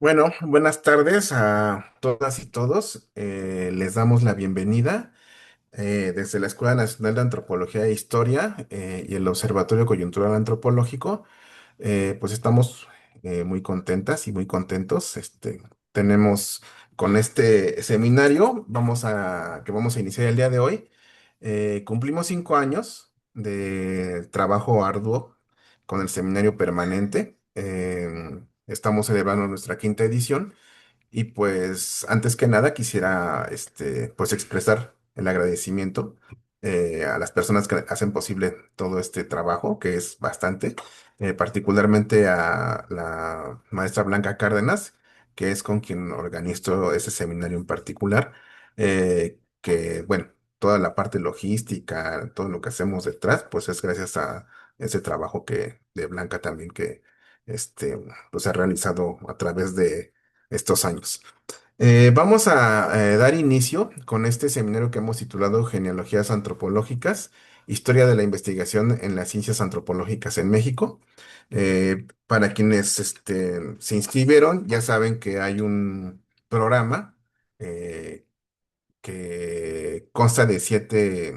Bueno, buenas tardes a todas y todos. Les damos la bienvenida desde la Escuela Nacional de Antropología e Historia y el Observatorio Coyuntural Antropológico. Pues estamos muy contentas y muy contentos. Tenemos con este seminario, que vamos a iniciar el día de hoy. Cumplimos 5 años de trabajo arduo con el seminario permanente. Estamos celebrando nuestra quinta edición. Y pues antes que nada quisiera pues expresar el agradecimiento a las personas que hacen posible todo este trabajo, que es bastante, particularmente a la maestra Blanca Cárdenas, que es con quien organizo ese seminario en particular, que bueno, toda la parte logística, todo lo que hacemos detrás, pues es gracias a ese trabajo de Blanca también que pues ha realizado a través de estos años. Vamos a dar inicio con este seminario que hemos titulado Genealogías Antropológicas, Historia de la Investigación en las Ciencias Antropológicas en México. Para quienes se inscribieron, ya saben que hay un programa eh, que consta de siete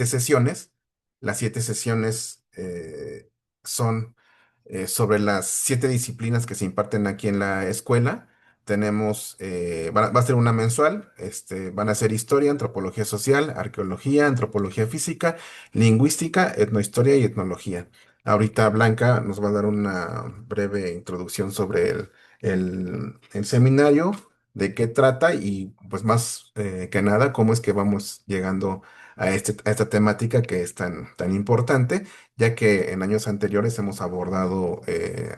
sesiones. Las 7 sesiones son sobre las 7 disciplinas que se imparten aquí en la escuela. Va a ser una mensual, van a ser historia, antropología social, arqueología, antropología física, lingüística, etnohistoria y etnología. Ahorita Blanca nos va a dar una breve introducción sobre el seminario, de qué trata y pues más que nada cómo es que vamos llegando a esta temática que es tan importante, ya que en años anteriores hemos abordado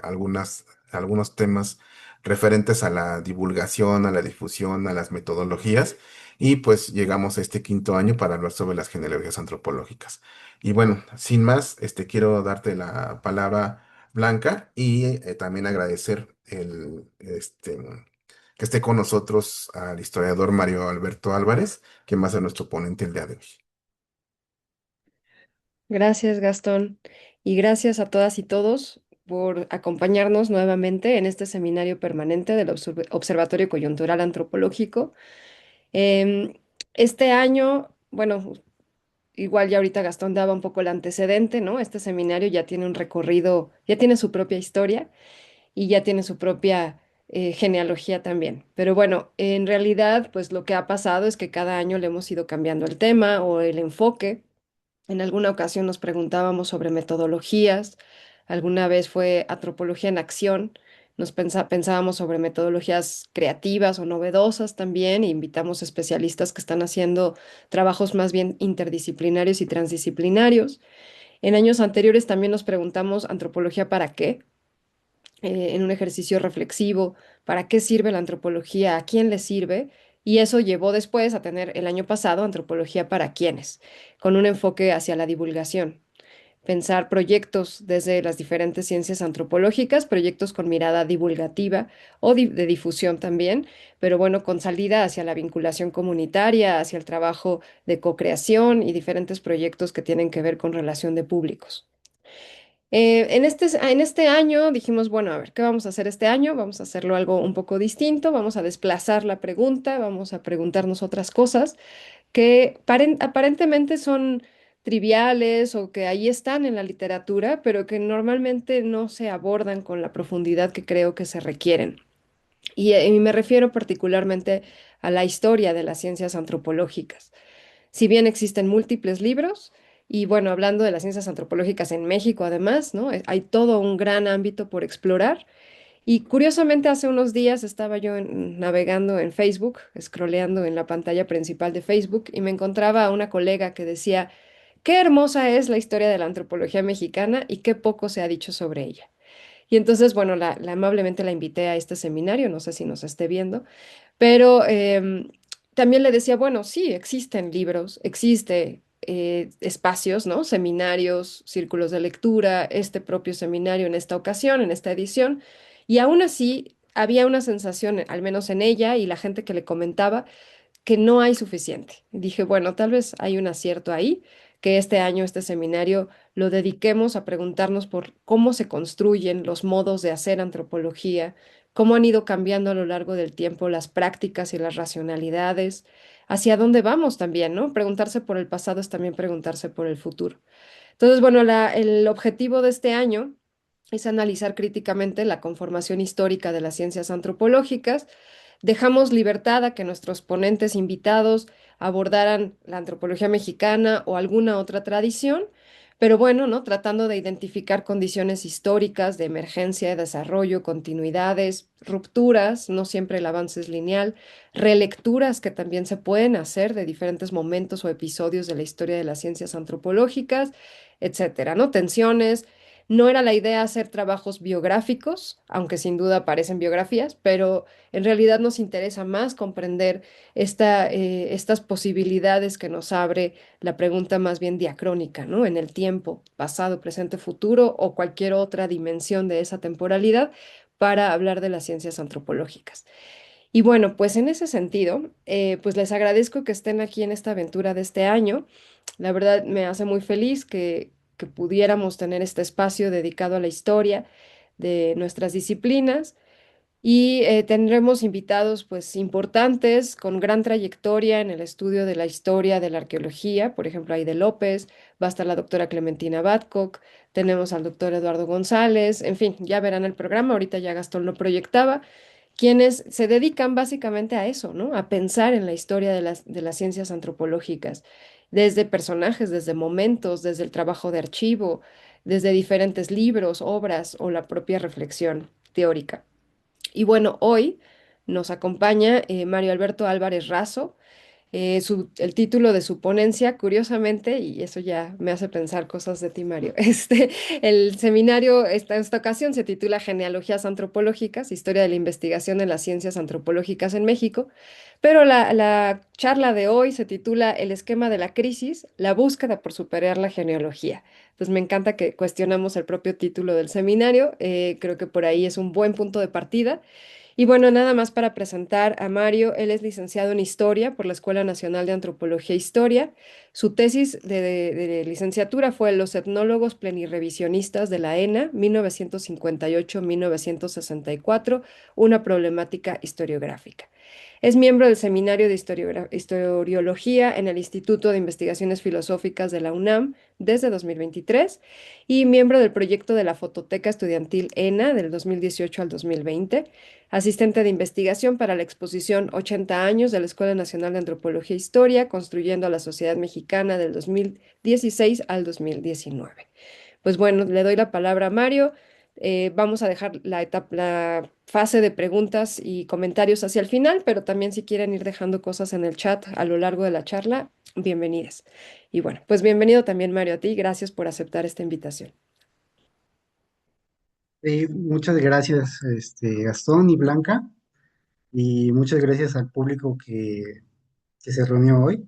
algunos temas referentes a la divulgación, a la difusión, a las metodologías, y pues llegamos a este quinto año para hablar sobre las genealogías antropológicas. Y bueno, sin más, quiero darte la palabra, Blanca, y también agradecer que esté con nosotros al historiador Mario Alberto Álvarez, quien va a ser nuestro ponente el día de hoy. Gracias, Gastón, y gracias a todas y todos por acompañarnos nuevamente en este seminario permanente del Observatorio Coyuntural Antropológico. Em, este año, bueno, igual ya ahorita Gastón daba un poco el antecedente, ¿no? Este seminario ya tiene un recorrido, ya tiene su propia historia y ya tiene su propia genealogía también. Pero bueno, en realidad, pues lo que ha pasado es que cada año le hemos ido cambiando el tema o el enfoque. En alguna ocasión nos preguntábamos sobre metodologías, alguna vez fue antropología en acción, pensábamos sobre metodologías creativas o novedosas también, e invitamos especialistas que están haciendo trabajos más bien interdisciplinarios y transdisciplinarios. En años anteriores también nos preguntamos antropología para qué, en un ejercicio reflexivo, para qué sirve la antropología, a quién le sirve, y eso llevó después a tener el año pasado antropología para quiénes, con un enfoque hacia la divulgación. Pensar proyectos desde las diferentes ciencias antropológicas, proyectos con mirada divulgativa o de difusión también, pero bueno, con salida hacia la vinculación comunitaria, hacia el trabajo de co-creación y diferentes proyectos que tienen que ver con relación de públicos. En este año dijimos, bueno, a ver, ¿qué vamos a hacer este año? Vamos a hacerlo algo un poco distinto, vamos a desplazar la pregunta, vamos a preguntarnos otras cosas que aparentemente son triviales o que ahí están en la literatura, pero que normalmente no se abordan con la profundidad que creo que se requieren. Y me refiero particularmente a la historia de las ciencias antropológicas. Si bien existen múltiples libros, y bueno, hablando de las ciencias antropológicas en México, además, ¿no? Hay todo un gran ámbito por explorar. Y curiosamente, hace unos días estaba yo navegando en Facebook, scrolleando en la pantalla principal de Facebook, y me encontraba a una colega que decía, qué hermosa es la historia de la antropología mexicana y qué poco se ha dicho sobre ella. Y entonces, bueno, amablemente la invité a este seminario, no sé si nos esté viendo, pero también le decía, bueno, sí, existen libros, existe espacios, ¿no? Seminarios, círculos de lectura, este propio seminario en esta ocasión, en esta edición, y aún así había una sensación, al menos en ella y la gente que le comentaba, que no hay suficiente. Y dije, bueno, tal vez hay un acierto ahí, que este año, este seminario, lo dediquemos a preguntarnos por cómo se construyen los modos de hacer antropología, cómo han ido cambiando a lo largo del tiempo las prácticas y las racionalidades, hacia dónde vamos también, ¿no? Preguntarse por el pasado es también preguntarse por el futuro. Entonces, bueno, el objetivo de este año es analizar críticamente la conformación histórica de las ciencias antropológicas. Dejamos libertad a que nuestros ponentes invitados abordaran la antropología mexicana o alguna otra tradición, pero bueno, ¿no? Tratando de identificar condiciones históricas de emergencia, de desarrollo, continuidades, rupturas, no siempre el avance es lineal, relecturas que también se pueden hacer de diferentes momentos o episodios de la historia de las ciencias antropológicas, etcétera, ¿no? Tensiones. No era la idea hacer trabajos biográficos, aunque sin duda aparecen biografías, pero en realidad nos interesa más comprender estas posibilidades que nos abre la pregunta más bien diacrónica, ¿no? En el tiempo, pasado, presente, futuro o cualquier otra dimensión de esa temporalidad para hablar de las ciencias antropológicas. Y bueno, pues en ese sentido, pues les agradezco que estén aquí en esta aventura de este año. La verdad me hace muy feliz que pudiéramos tener este espacio dedicado a la historia de nuestras disciplinas y tendremos invitados pues importantes con gran trayectoria en el estudio de la historia de la arqueología, por ejemplo, Aide López, va a estar la doctora Clementina Badcock, tenemos al doctor Eduardo González, en fin, ya verán el programa, ahorita ya Gastón lo proyectaba, quienes se dedican básicamente a eso, ¿no? A pensar en la historia de las ciencias antropológicas, desde personajes, desde momentos, desde el trabajo de archivo, desde diferentes libros, obras o la propia reflexión teórica. Y bueno, hoy nos acompaña Mario Alberto Álvarez Razo. El título de su ponencia, curiosamente, y eso ya me hace pensar cosas de ti, Mario, el seminario esta ocasión se titula Genealogías Antropológicas, Historia de la Investigación en las Ciencias Antropológicas en México, pero la charla de hoy se titula El esquema de la crisis, la búsqueda por superar la genealogía. Pues me encanta que cuestionamos el propio título del seminario, creo que por ahí es un buen punto de partida. Y bueno, nada más para presentar a Mario, él es licenciado en Historia por la Escuela Nacional de Antropología e Historia. Su tesis de licenciatura fue Los etnólogos plenirrevisionistas de la ENA, 1958-1964, una problemática historiográfica. Es miembro del Seminario de Historiología en el Instituto de Investigaciones Filosóficas de la UNAM desde 2023 y miembro del proyecto de la Fototeca Estudiantil ENA del 2018 al 2020, asistente de investigación para la exposición 80 años de la Escuela Nacional de Antropología e Historia, construyendo a la sociedad mexicana del 2016 al 2019. Pues bueno, le doy la palabra a Mario. Vamos a dejar la fase de preguntas y comentarios hacia el final, pero también si quieren ir dejando cosas en el chat a lo largo de la charla, bienvenidas. Y bueno, pues bienvenido también Mario a ti. Gracias por aceptar esta invitación. Muchas gracias, Gastón y Blanca, y muchas gracias al público que se reunió hoy.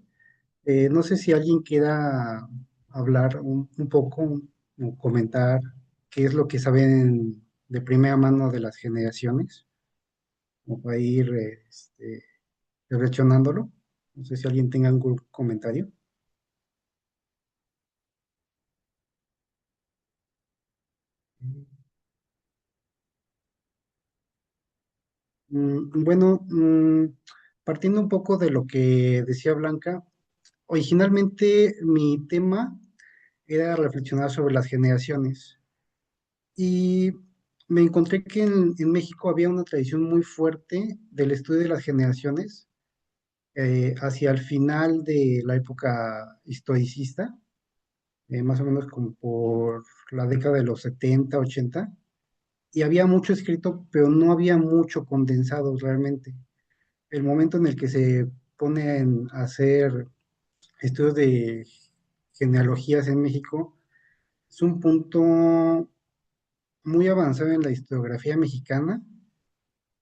No sé si alguien quiera hablar un poco o comentar qué es lo que saben de primera mano de las generaciones, o para ir reflexionándolo. No sé si alguien tenga algún comentario. Bueno, partiendo un poco de lo que decía Blanca, originalmente mi tema era reflexionar sobre las generaciones y me encontré que en México había una tradición muy fuerte del estudio de las generaciones hacia el final de la época historicista, más o menos como por la década de los 70 80, y había mucho escrito, pero no había mucho condensado realmente. El momento en el que se ponen a hacer estudios de genealogías en México es un punto muy avanzado en la historiografía mexicana.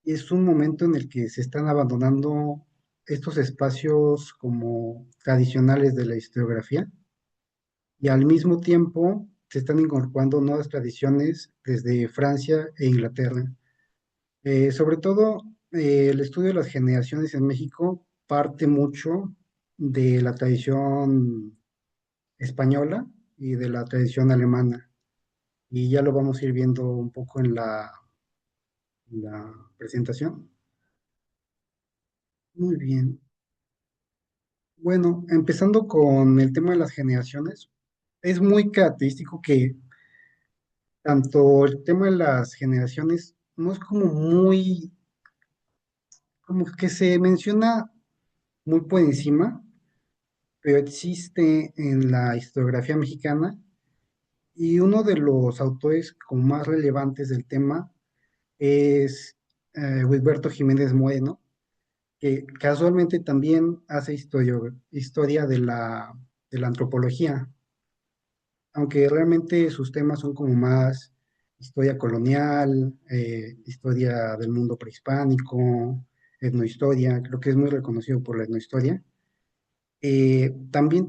Es un momento en el que se están abandonando estos espacios como tradicionales de la historiografía y al mismo tiempo se están incorporando nuevas tradiciones desde Francia e Inglaterra. Sobre todo, el estudio de las generaciones en México parte mucho de la tradición española y de la tradición alemana. Y ya lo vamos a ir viendo un poco la presentación. Muy bien. Bueno, empezando con el tema de las generaciones, es muy característico que tanto el tema de las generaciones no es como muy, como que se menciona muy por encima, pero existe en la historiografía mexicana y uno de los autores como más relevantes del tema es Wilberto Jiménez Moreno, que casualmente también hace historia de la antropología, aunque realmente sus temas son como más historia colonial, historia del mundo prehispánico, etnohistoria, creo que es muy reconocido por la etnohistoria. También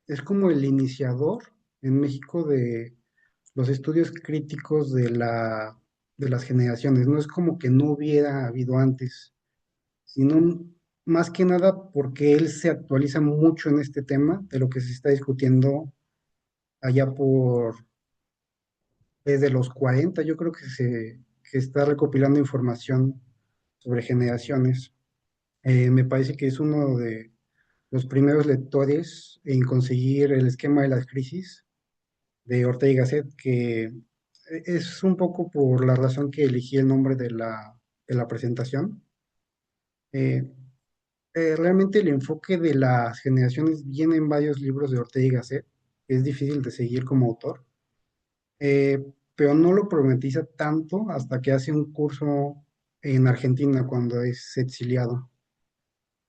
es como el iniciador en México de los estudios críticos de las generaciones. No es como que no hubiera habido antes, sino más que nada porque él se actualiza mucho en este tema de lo que se está discutiendo allá desde los 40. Yo creo que está recopilando información sobre generaciones. Me parece que es uno de los primeros lectores en conseguir el esquema de las crisis de Ortega y Gasset, que es un poco por la razón que elegí el nombre de la presentación. Eh, Realmente el enfoque de las generaciones viene en varios libros de Ortega y Gasset, que es difícil de seguir como autor, pero no lo problematiza tanto hasta que hace un curso en Argentina cuando es exiliado,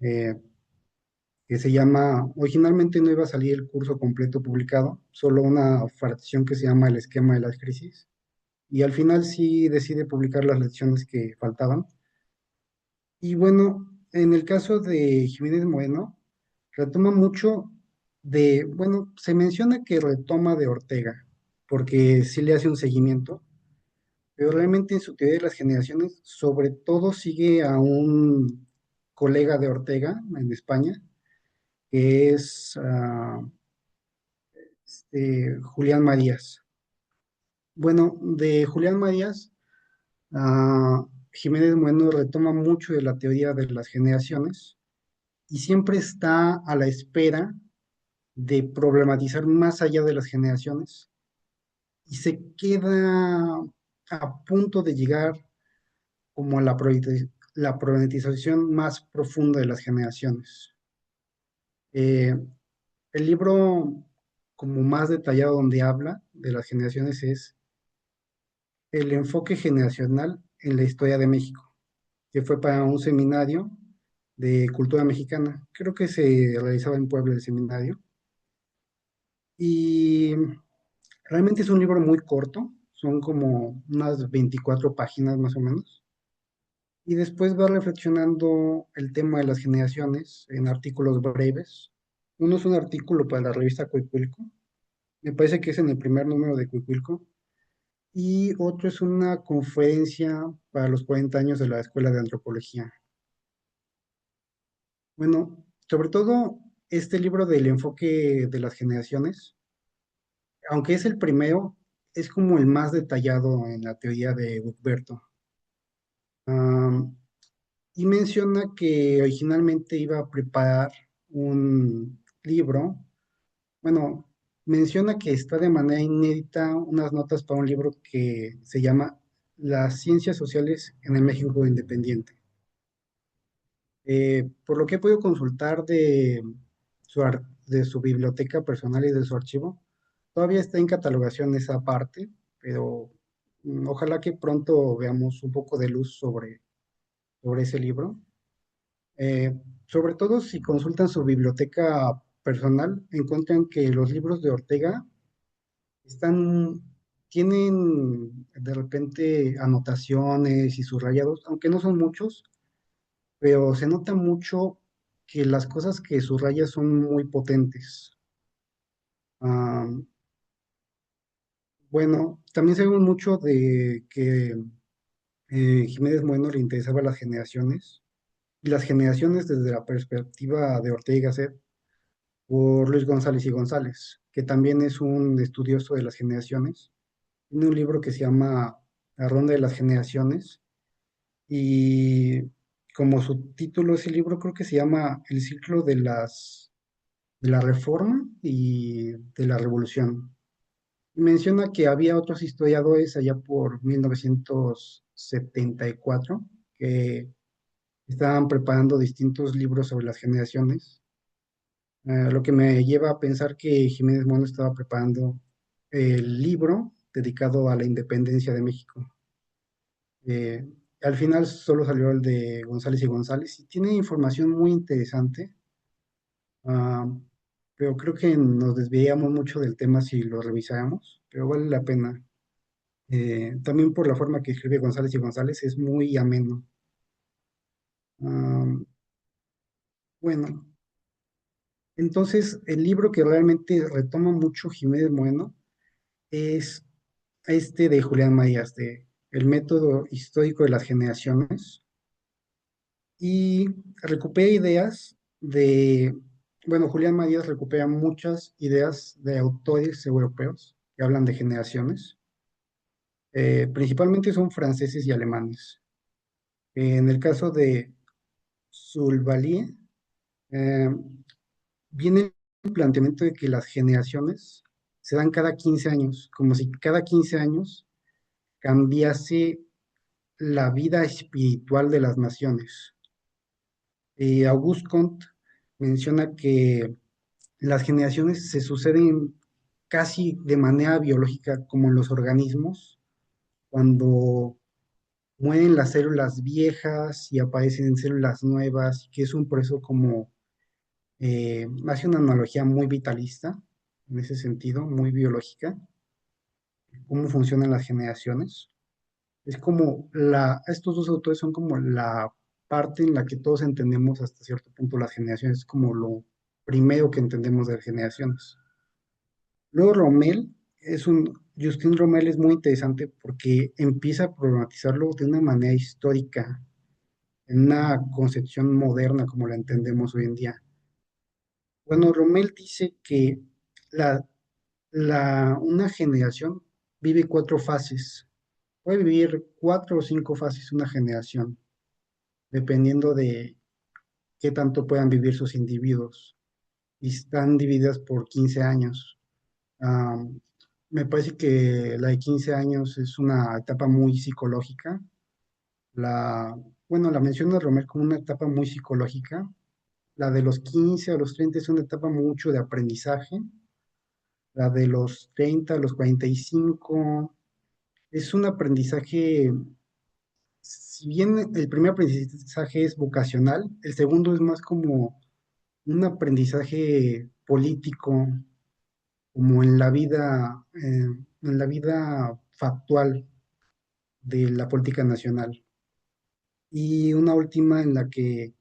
eh, que se llama, originalmente no iba a salir el curso completo publicado, solo una fracción que se llama El esquema de las crisis, y al final sí decide publicar las lecciones que faltaban. Y bueno, en el caso de Jiménez Moreno, retoma mucho bueno, se menciona que retoma de Ortega, porque sí le hace un seguimiento, pero realmente en su teoría de las generaciones, sobre todo sigue a un colega de Ortega en España, que es Julián Marías. Bueno, de Julián Marías, Jiménez Moreno retoma mucho de la teoría de las generaciones y siempre está a la espera de problematizar más allá de las generaciones y se queda a punto de llegar como a la problematización más profunda de las generaciones. Eh, el libro como más detallado donde habla de las generaciones es El enfoque generacional en la historia de México, que fue para un seminario de cultura mexicana. Creo que se realizaba en Puebla el seminario. Y realmente es un libro muy corto, son como unas 24 páginas más o menos. Y después va reflexionando el tema de las generaciones en artículos breves. Uno es un artículo para la revista Cuicuilco, me parece que es en el primer número de Cuicuilco, y otro es una conferencia para los 40 años de la Escuela de Antropología. Bueno, sobre todo este libro del enfoque de las generaciones, aunque es el primero, es como el más detallado en la teoría de Humberto. Am, y menciona que originalmente iba a preparar un libro. Bueno, menciona que está de manera inédita unas notas para un libro que se llama Las ciencias sociales en el México independiente. Por lo que he podido consultar de su biblioteca personal y de su archivo, todavía está en catalogación esa parte, pero ojalá que pronto veamos un poco de luz sobre ese libro. Eh, Sobre todo si consultan su biblioteca personal, encuentran que los libros de Ortega están, tienen de repente anotaciones y subrayados, aunque no son muchos, pero se nota mucho que las cosas que subraya son muy potentes. Ah, bueno, también sabemos mucho de que Jiménez Moreno le interesaba las generaciones, y las generaciones desde la perspectiva de Ortega y Gasset por Luis González y González, que también es un estudioso de las generaciones. Tiene un libro que se llama la ronda de las generaciones. Y como subtítulo ese libro creo que se llama El ciclo de la reforma y de la revolución. Menciona que había otros historiadores allá por 1974 que estaban preparando distintos libros sobre las generaciones, lo que me lleva a pensar que Jiménez Mono estaba preparando el libro dedicado a la independencia de México. Eh, Al final solo salió el de González y González y tiene información muy interesante, ah, pero creo que nos desviamos mucho del tema si lo revisáramos, pero vale la pena. También por la forma que escribe González y González es muy ameno. Ah, bueno, entonces el libro que realmente retoma mucho Jiménez Bueno es este de Julián Marías, de El método histórico de las generaciones, y recupera ideas de, bueno, Julián Marías recupera muchas ideas de autores europeos que hablan de generaciones, principalmente son franceses y alemanes. En el caso de Sulvalier, eh, viene el planteamiento de que las generaciones se dan cada 15 años, como si cada 15 años cambiase la vida espiritual de las naciones. Auguste Comte menciona que las generaciones se suceden casi de manera biológica como en los organismos, cuando mueren las células viejas y aparecen células nuevas, que es un proceso como, hace una analogía muy vitalista, en ese sentido, muy biológica, cómo funcionan las generaciones. Es como estos dos autores son como la parte en la que todos entendemos hasta cierto punto las generaciones, es como lo primero que entendemos de las generaciones. Luego Justin Rommel es muy interesante porque empieza a problematizarlo de una manera histórica, en una concepción moderna como la entendemos hoy en día. Bueno, Rommel dice que la, una generación vive cuatro fases. Puede vivir cuatro o cinco fases una generación, dependiendo de qué tanto puedan vivir sus individuos. Y están divididas por 15 años. Am, Me parece que la de 15 años es una etapa muy psicológica. La, bueno, la menciona Romero como una etapa muy psicológica. La de los 15 a los 30 es una etapa mucho de aprendizaje. La de los 30 a los 45 es un aprendizaje, si bien el primer aprendizaje es vocacional, el segundo es más como un aprendizaje político, como en la vida factual de la política nacional. Y una última en la que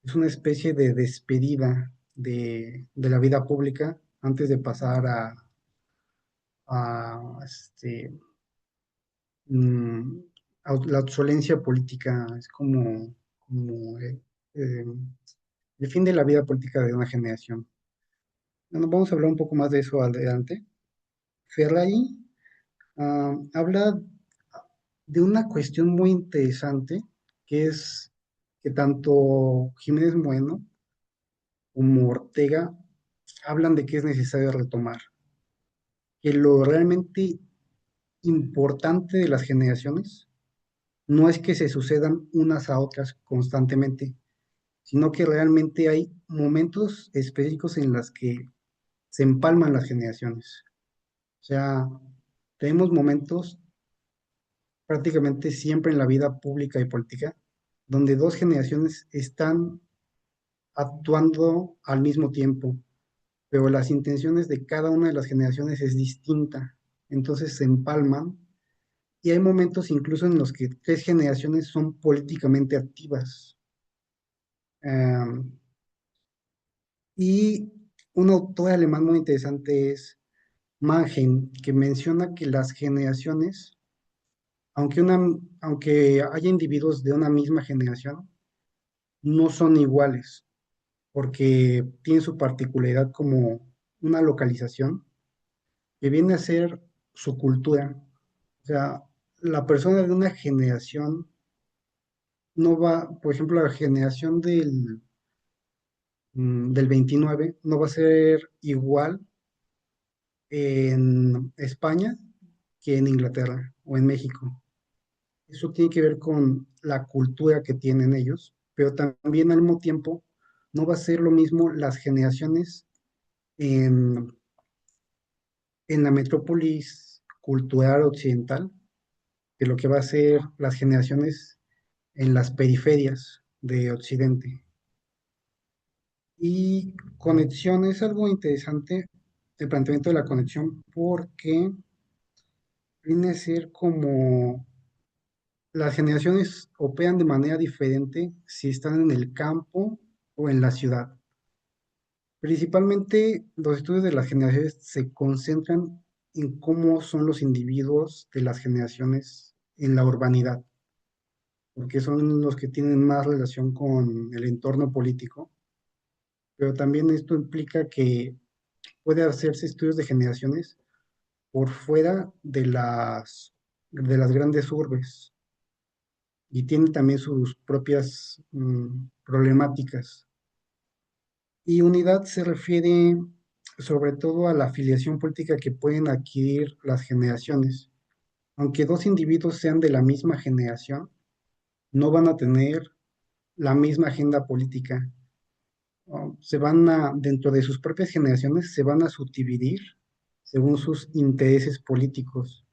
es una especie de despedida de la vida pública antes de pasar a mm, la obsolencia política. Es como eh, el fin de la vida política de una generación. Bueno, vamos a hablar un poco más de eso adelante. Ferrari habla de una cuestión muy interesante, que es que tanto Jiménez Bueno como Ortega hablan de que es necesario retomar, que lo realmente importante de las generaciones no es que se sucedan unas a otras constantemente, sino que realmente hay momentos específicos en los que se empalman las generaciones. O sea, tenemos momentos prácticamente siempre en la vida pública y política donde dos generaciones están actuando al mismo tiempo, pero las intenciones de cada una de las generaciones es distinta. Entonces se empalman y hay momentos incluso en los que tres generaciones son políticamente activas. Um, y un autor alemán muy interesante es Mannheim, que menciona que las generaciones, aunque, aunque haya individuos de una misma generación, no son iguales, porque tienen su particularidad como una localización que viene a ser su cultura. O sea, la persona de una generación no va, por ejemplo, la generación del 29 no va a ser igual en España que en Inglaterra o en México. Eso tiene que ver con la cultura que tienen ellos, pero también al mismo tiempo no va a ser lo mismo las generaciones en, en la metrópolis cultural occidental que lo que va a ser las generaciones en las periferias de Occidente. Y conexión es algo interesante, el planteamiento de la conexión, porque viene a ser como las generaciones operan de manera diferente si están en el campo o en la ciudad. Principalmente los estudios de las generaciones se concentran en cómo son los individuos de las generaciones en la urbanidad, porque son los que tienen más relación con el entorno político, pero también esto implica que puede hacerse estudios de generaciones por fuera de las grandes urbes y tiene también sus propias problemáticas. Y unidad se refiere sobre todo a la afiliación política que pueden adquirir las generaciones. Aunque dos individuos sean de la misma generación, no van a tener la misma agenda política. Dentro de sus propias generaciones, se van a subdividir según sus intereses políticos.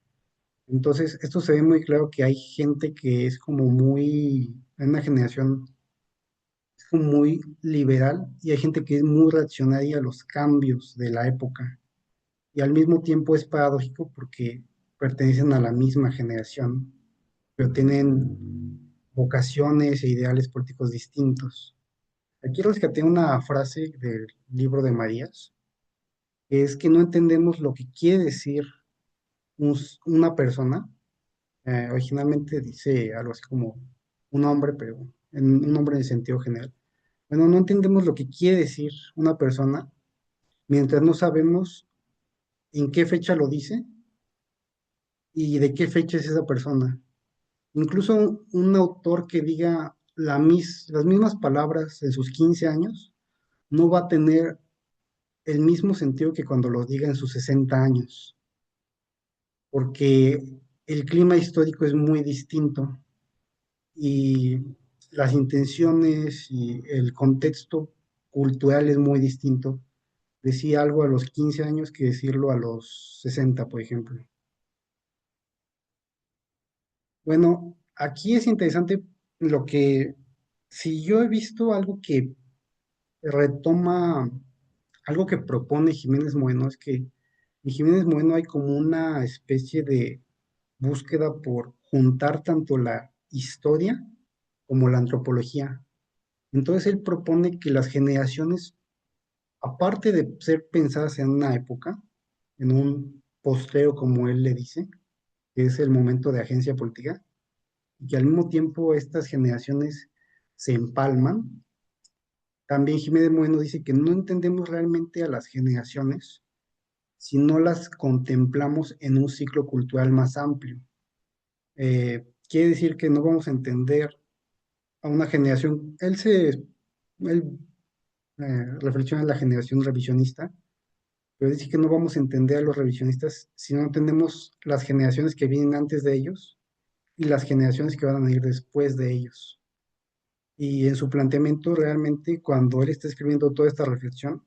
Entonces, esto se ve muy claro que hay gente que es como en una generación es como muy liberal y hay gente que es muy reaccionaria a los cambios de la época. Y al mismo tiempo es paradójico porque pertenecen a la misma generación, pero tienen vocaciones e ideales políticos distintos. Aquí rescaté una frase del libro de Marías, que es que no entendemos lo que quiere decir una persona. Originalmente dice algo así como un hombre, pero un hombre en el sentido general. Bueno, no entendemos lo que quiere decir una persona mientras no sabemos en qué fecha lo dice y de qué fecha es esa persona. Incluso un autor que diga las mismas palabras en sus 15 años no va a tener el mismo sentido que cuando los diga en sus 60 años, porque el clima histórico es muy distinto y las intenciones y el contexto cultural es muy distinto. Decir algo a los 15 años que decirlo a los 60, por ejemplo. Bueno, aquí es interesante lo que, si yo he visto algo que retoma, algo que propone Jiménez Moreno, es que en Jiménez Moreno hay como una especie de búsqueda por juntar tanto la historia como la antropología. Entonces él propone que las generaciones, aparte de ser pensadas en una época, en un posteo como él le dice, que es el momento de agencia política, y que al mismo tiempo estas generaciones se empalman. También Jiménez Moreno dice que no entendemos realmente a las generaciones si no las contemplamos en un ciclo cultural más amplio. Quiere decir que no vamos a entender a una generación, él reflexiona en la generación revisionista, pero dice que no vamos a entender a los revisionistas si no entendemos las generaciones que vienen antes de ellos y las generaciones que van a ir después de ellos. Y en su planteamiento, realmente, cuando él está escribiendo toda esta reflexión,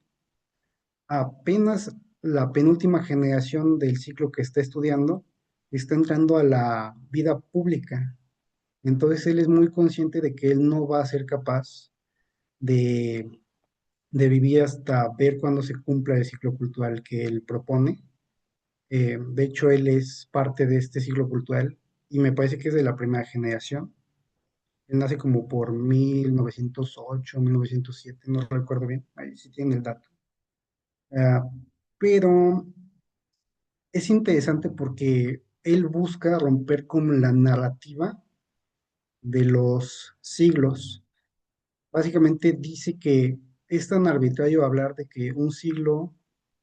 apenas la penúltima generación del ciclo que está estudiando está entrando a la vida pública. Entonces él es muy consciente de que él no va a ser capaz de, de vivir hasta ver cuándo se cumpla el ciclo cultural que él propone. De hecho, él es parte de este ciclo cultural y me parece que es de la primera generación. Él nace como por 1908, 1907, no recuerdo bien, ahí sí tiene el dato. Ah, pero es interesante porque él busca romper con la narrativa de los siglos. Básicamente dice que es tan arbitrario hablar de que un siglo,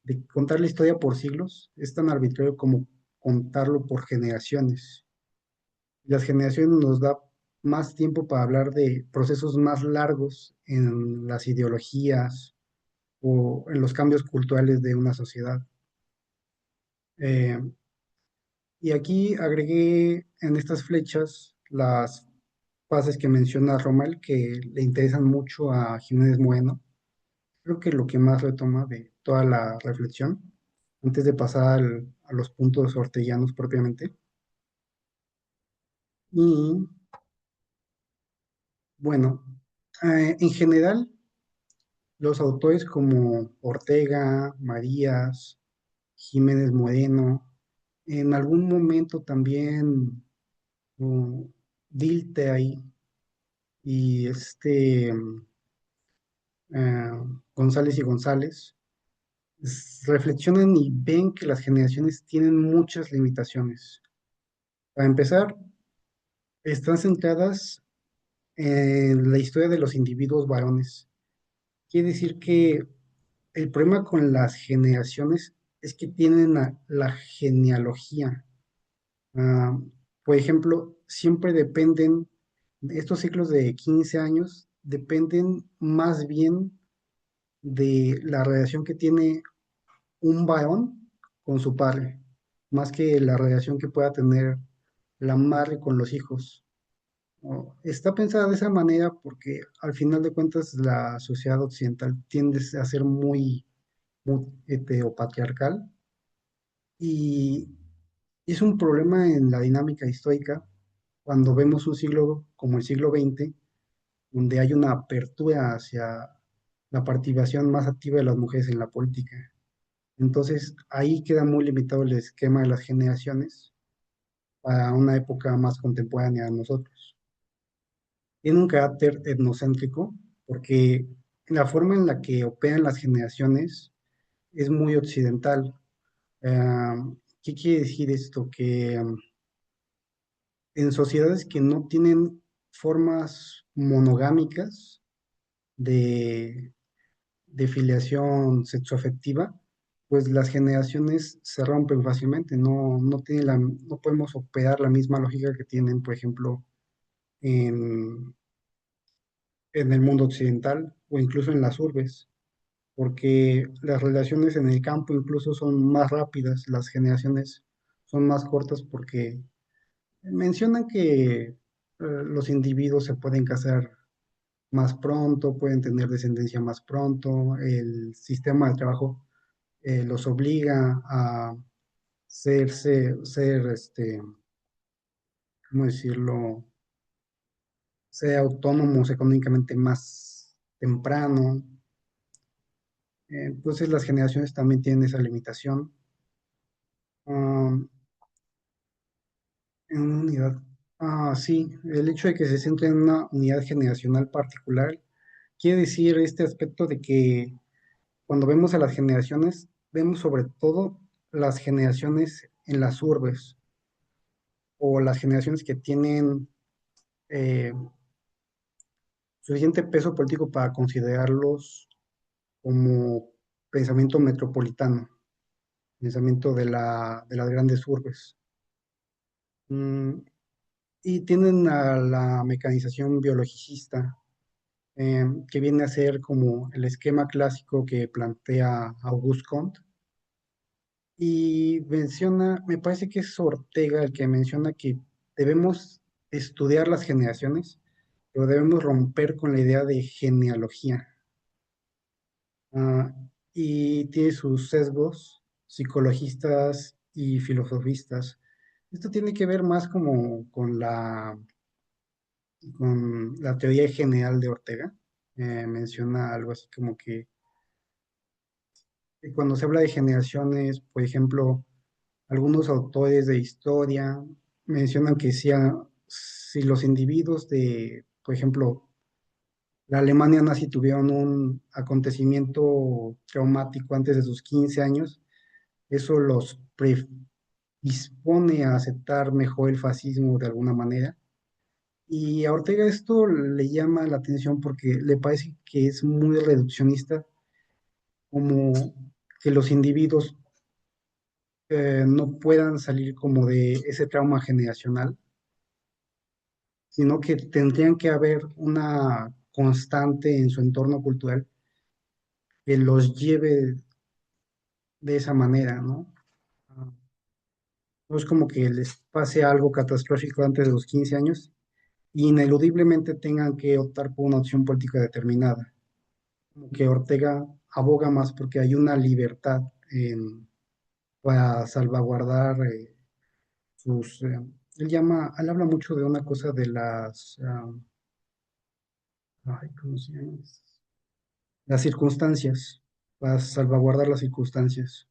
de contar la historia por siglos, es tan arbitrario como contarlo por generaciones. Las generaciones nos da más tiempo para hablar de procesos más largos en las ideologías o en los cambios culturales de una sociedad. Eh, y aquí agregué en estas flechas las fases que menciona Rommel que le interesan mucho a Jiménez Moreno. Creo que lo que más retoma de toda la reflexión, antes de pasar a los puntos orteguianos propiamente. Y bueno, en general, los autores como Ortega, Marías, Jiménez Moreno, en algún momento también Dilthey y eh, González y González reflexionan y ven que las generaciones tienen muchas limitaciones. Para empezar, están centradas en la historia de los individuos varones. Quiere decir que el problema con las generaciones es que tienen la genealogía. Ah, por ejemplo, siempre dependen, estos ciclos de 15 años dependen más bien de la relación que tiene un varón con su padre, más que la relación que pueda tener la madre con los hijos. ¿No? Está pensada de esa manera porque al final de cuentas la sociedad occidental tiende a ser muy heteropatriarcal y es un problema en la dinámica histórica cuando vemos un siglo como el siglo XX, donde hay una apertura hacia la participación más activa de las mujeres en la política. Entonces, ahí queda muy limitado el esquema de las generaciones para una época más contemporánea de nosotros. Tiene un carácter etnocéntrico porque la forma en la que operan las generaciones es muy occidental. ¿Qué quiere decir esto? Que en sociedades que no tienen formas monogámicas de, de filiación sexoafectiva, pues las generaciones se rompen fácilmente, no podemos operar la misma lógica que tienen, por ejemplo, en, en el mundo occidental o incluso en las urbes, porque las relaciones en el campo incluso son más rápidas, las generaciones son más cortas porque mencionan que los individuos se pueden casar más pronto, pueden tener descendencia más pronto, el sistema de trabajo los obliga a ¿cómo decirlo? Ser autónomos económicamente más temprano. Entonces las generaciones también tienen esa limitación. Um, en una unidad. Sí, el hecho de que se centre en una unidad generacional particular quiere decir este aspecto de que cuando vemos a las generaciones, vemos sobre todo las generaciones en las urbes o las generaciones que tienen eh, suficiente peso político para considerarlos como pensamiento metropolitano, pensamiento de las grandes urbes. Mm, y tienen a la mecanización biologicista, que viene a ser como el esquema clásico que plantea Auguste Comte. Y menciona, me parece que es Ortega el que menciona que debemos estudiar las generaciones, pero debemos romper con la idea de genealogía. Ah, y tiene sus sesgos psicologistas y filosofistas. Esto tiene que ver más como con la teoría general de Ortega. Menciona algo así como que cuando se habla de generaciones, por ejemplo, algunos autores de historia mencionan que si los individuos de, por ejemplo, la Alemania nazi tuvieron un acontecimiento traumático antes de sus 15 años, eso los predispone a aceptar mejor el fascismo de alguna manera. Y a Ortega esto le llama la atención porque le parece que es muy reduccionista, como que los individuos no puedan salir como de ese trauma generacional sino que tendrían que haber una constante en su entorno cultural que los lleve de esa manera, ¿no? Ah, no es como que les pase algo catastrófico antes de los 15 años y ineludiblemente tengan que optar por una opción política determinada. Como que Ortega aboga más porque hay una libertad para salvaguardar sus... él habla mucho de una cosa de ay, ¿cómo se llama? Las circunstancias, para salvaguardar las circunstancias.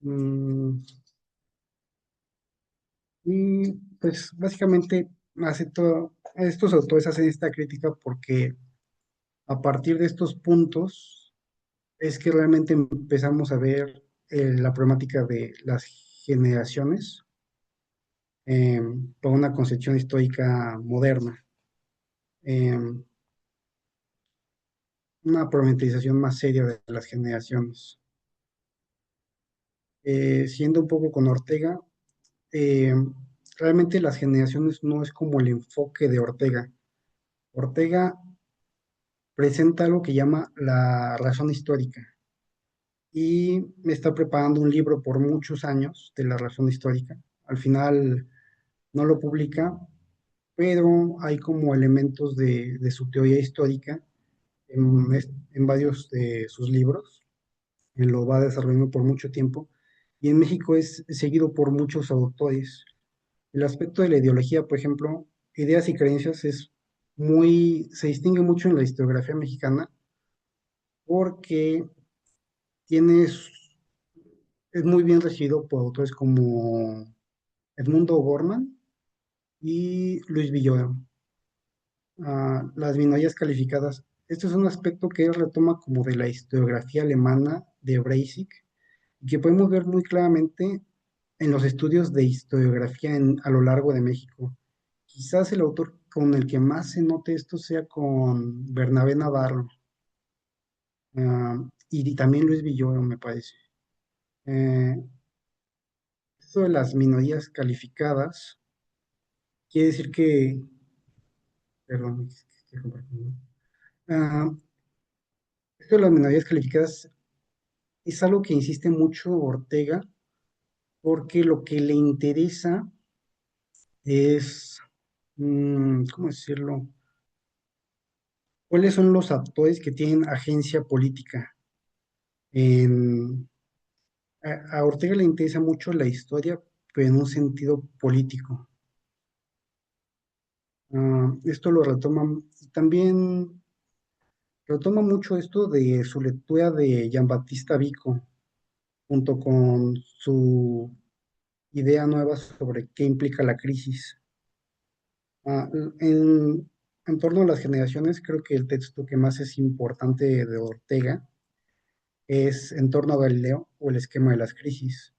Mm, y pues básicamente estos autores hacen esta crítica porque a partir de estos puntos es que realmente empezamos a ver la problemática de las generaciones eh, por una concepción histórica moderna, eh, una problematización más seria de las generaciones. Siendo un poco con Ortega, eh, realmente las generaciones no es como el enfoque de Ortega. Ortega presenta algo que llama la razón histórica y me está preparando un libro por muchos años de la razón histórica. Al final no lo publica, pero hay como elementos de su teoría histórica en varios de sus libros. Él lo va desarrollando por mucho tiempo y en México es seguido por muchos autores. El aspecto de la ideología, por ejemplo, ideas y creencias se distingue mucho en la historiografía mexicana porque tienes, es muy bien recibido por autores como Edmundo Gorman y Luis Villoro. Las minorías calificadas. Esto es un aspecto que él retoma como de la historiografía alemana de Breisig, y que podemos ver muy claramente en los estudios de historiografía a lo largo de México. Quizás el autor con el que más se note esto sea con Bernabé Navarro, y también Luis Villoro, me parece. Eh, Esto de las minorías calificadas quiere decir que, perdón, estoy compartiendo. Ah, Esto de las minorías calificadas es algo que insiste mucho Ortega porque lo que le interesa es, ¿cómo decirlo? ¿Cuáles son los actores que tienen agencia política? En, a Ortega le interesa mucho la historia, pero en un sentido político. Esto lo retoma, también retoma mucho esto de su lectura de Giambattista Vico, junto con su idea nueva sobre qué implica la crisis. Ah, en, en torno a las generaciones, creo que el texto que más es importante de Ortega es En torno a Galileo o el esquema de las crisis.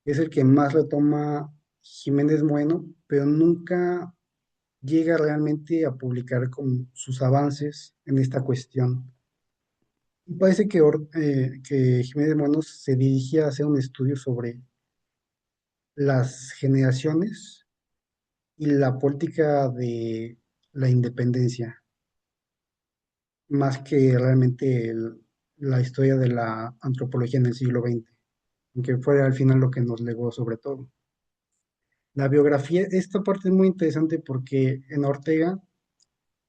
Es el que más retoma Jiménez Bueno, pero nunca llega realmente a publicar con sus avances en esta cuestión. Y parece que Jiménez Bueno se dirigía a hacer un estudio sobre las generaciones y la política de la independencia, más que realmente la historia de la antropología en el siglo XX, que fue al final lo que nos legó sobre todo. La biografía, esta parte es muy interesante porque en Ortega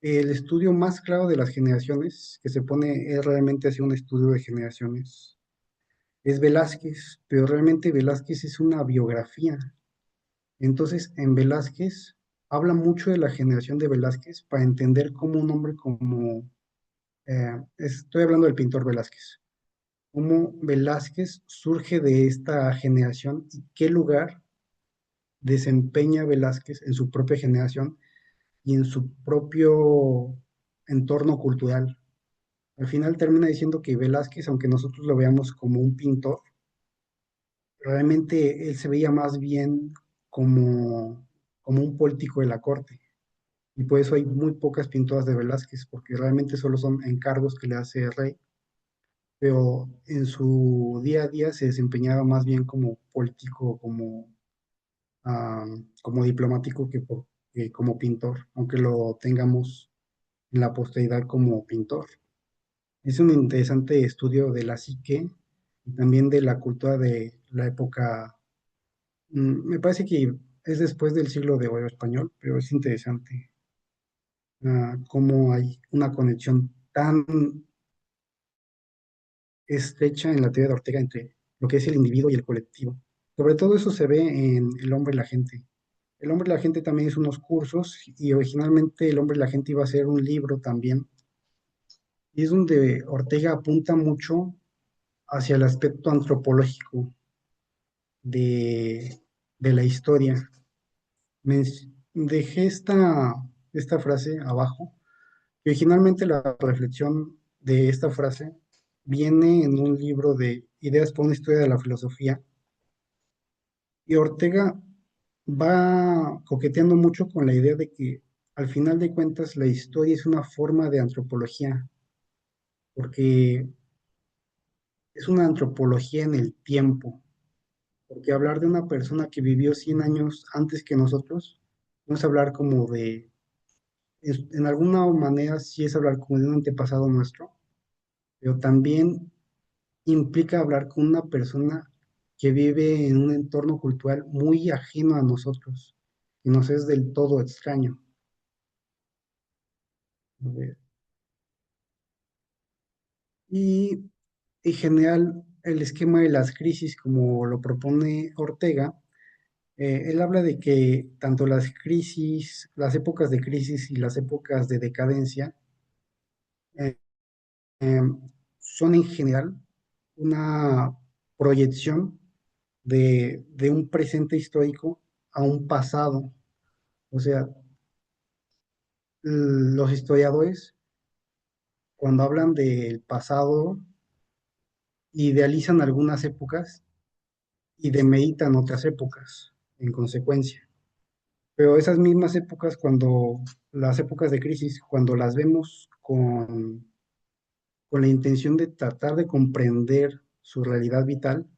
el estudio más claro de las generaciones que se pone es realmente hacer un estudio de generaciones. Es Velázquez, pero realmente Velázquez es una biografía. Entonces, en Velázquez habla mucho de la generación de Velázquez para entender cómo un hombre como, estoy hablando del pintor Velázquez, cómo Velázquez surge de esta generación y qué lugar desempeña Velázquez en su propia generación y en su propio entorno cultural. Al final termina diciendo que Velázquez, aunque nosotros lo veamos como un pintor, realmente él se veía más bien como un político de la corte. Y por eso hay muy pocas pinturas de Velázquez, porque realmente solo son encargos que le hace el rey, pero en su día a día se desempeñaba más bien como político, como diplomático, que que como pintor, aunque lo tengamos en la posteridad como pintor. Es un interesante estudio de la psique y también de la cultura de la época. Me parece que es después del siglo de oro español, pero es interesante cómo hay una conexión tan estrecha en la teoría de Ortega entre lo que es el individuo y el colectivo. Sobre todo eso se ve en El hombre y la gente. El hombre y la gente también es unos cursos y originalmente El hombre y la gente iba a ser un libro también. Y es donde Ortega apunta mucho hacia el aspecto antropológico de, de la historia. Dejé esta frase abajo, que originalmente la reflexión de esta frase viene en un libro de Ideas para una historia de la filosofía, y Ortega va coqueteando mucho con la idea de que al final de cuentas la historia es una forma de antropología, porque es una antropología en el tiempo, porque hablar de una persona que vivió 100 años antes que nosotros no es hablar como de, en alguna manera sí es hablar como de un antepasado nuestro, pero también implica hablar con una persona que vive en un entorno cultural muy ajeno a nosotros y nos es del todo extraño. A ver. Y en general, el esquema de las crisis, como lo propone Ortega, él habla de que tanto las crisis, las épocas de crisis y las épocas de decadencia eh, eh, son en general una proyección de un presente histórico a un pasado. O sea, los historiadores, cuando hablan del pasado, idealizan algunas épocas y demeritan otras épocas en consecuencia. Pero esas mismas épocas, cuando las épocas de crisis, cuando las vemos con la intención de tratar de comprender su realidad vital,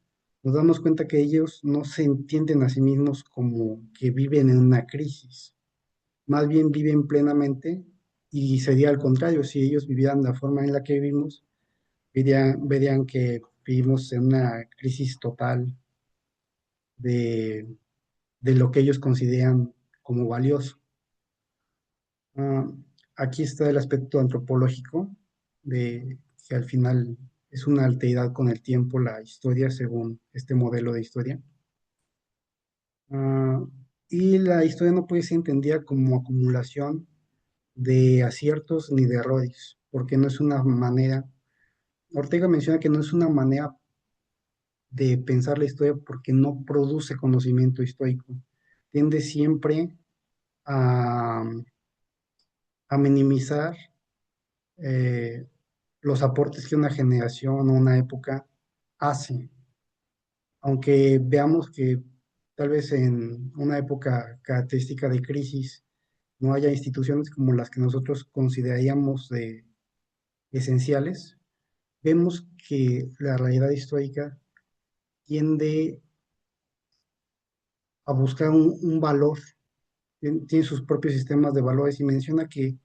nos damos cuenta que ellos no se entienden a sí mismos como que viven en una crisis, más bien viven plenamente, y sería al contrario, si ellos vivieran la forma en la que vivimos, verían que vivimos en una crisis total de, de lo que ellos consideran como valioso. Ah, aquí está el aspecto antropológico de que al final es una alteridad con el tiempo la historia según este modelo de historia. Ah, y la historia no puede ser entendida como acumulación de aciertos ni de errores, porque no es una manera, Ortega menciona que no es una manera de pensar la historia porque no produce conocimiento histórico. Tiende siempre a, a minimizar eh, los aportes que una generación o una época hace, aunque veamos que tal vez en una época característica de crisis no haya instituciones como las que nosotros consideraríamos de esenciales, vemos que la realidad histórica tiende a buscar un valor, tiene sus propios sistemas de valores, y menciona que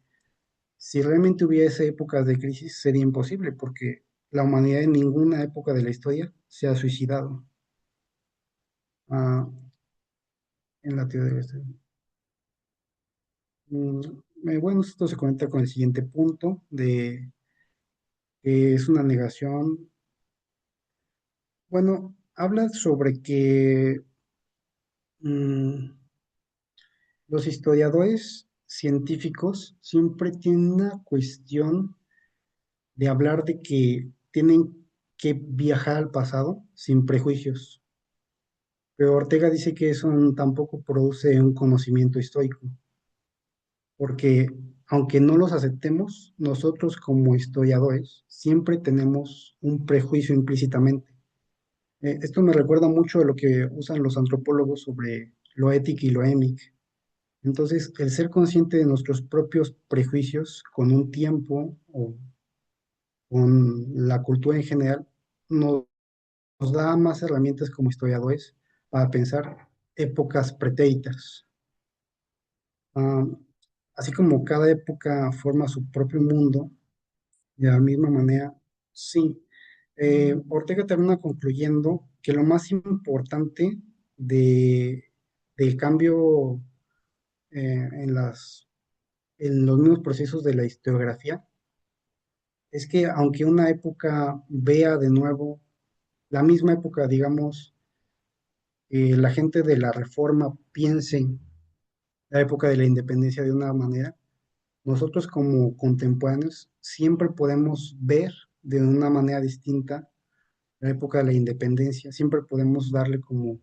si realmente hubiese épocas de crisis sería imposible porque la humanidad en ninguna época de la historia se ha suicidado. Ah, en la teoría de la historia. Mm, bueno, esto se conecta con el siguiente punto de que es una negación. Bueno, habla sobre que mm, los historiadores científicos siempre tienen una cuestión de hablar de que tienen que viajar al pasado sin prejuicios. Pero Ortega dice que eso tampoco produce un conocimiento histórico, porque aunque no los aceptemos, nosotros como historiadores siempre tenemos un prejuicio implícitamente. Esto me recuerda mucho a lo que usan los antropólogos sobre lo ético y lo émico. Entonces, el ser consciente de nuestros propios prejuicios con un tiempo o con la cultura en general nos da más herramientas como historiadores para pensar épocas pretéritas. Ah, Así como cada época forma su propio mundo, de la misma manera, sí. Ortega termina concluyendo que lo más importante de, del cambio en los mismos procesos de la historiografía es que aunque una época vea de nuevo la misma época, digamos, la gente de la Reforma piense en la época de la independencia de una manera, nosotros como contemporáneos siempre podemos ver de una manera distinta la época de la independencia, siempre podemos darle como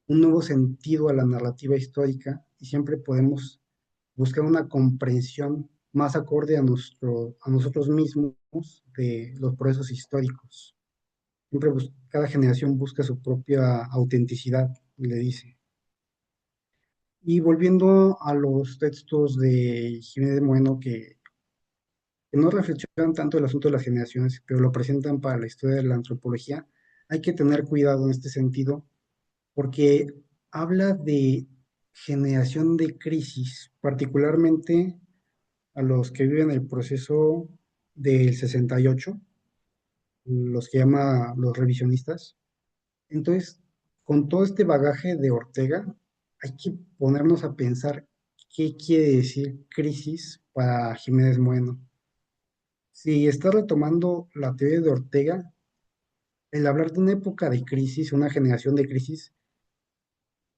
un nuevo sentido a la narrativa histórica y siempre podemos buscar una comprensión más acorde a a nosotros mismos de los procesos históricos. Siempre cada generación busca su propia autenticidad, le dice. Y volviendo a los textos de Jiménez Bueno, que no reflexionan tanto el asunto de las generaciones, pero lo presentan para la historia de la antropología, hay que tener cuidado en este sentido, porque habla de generación de crisis, particularmente a los que viven el proceso del 68, los que llama los revisionistas. Entonces, con todo este bagaje de Ortega, hay que ponernos a pensar qué quiere decir crisis para Jiménez Bueno. Si está retomando la teoría de Ortega, el hablar de una época de crisis, una generación de crisis,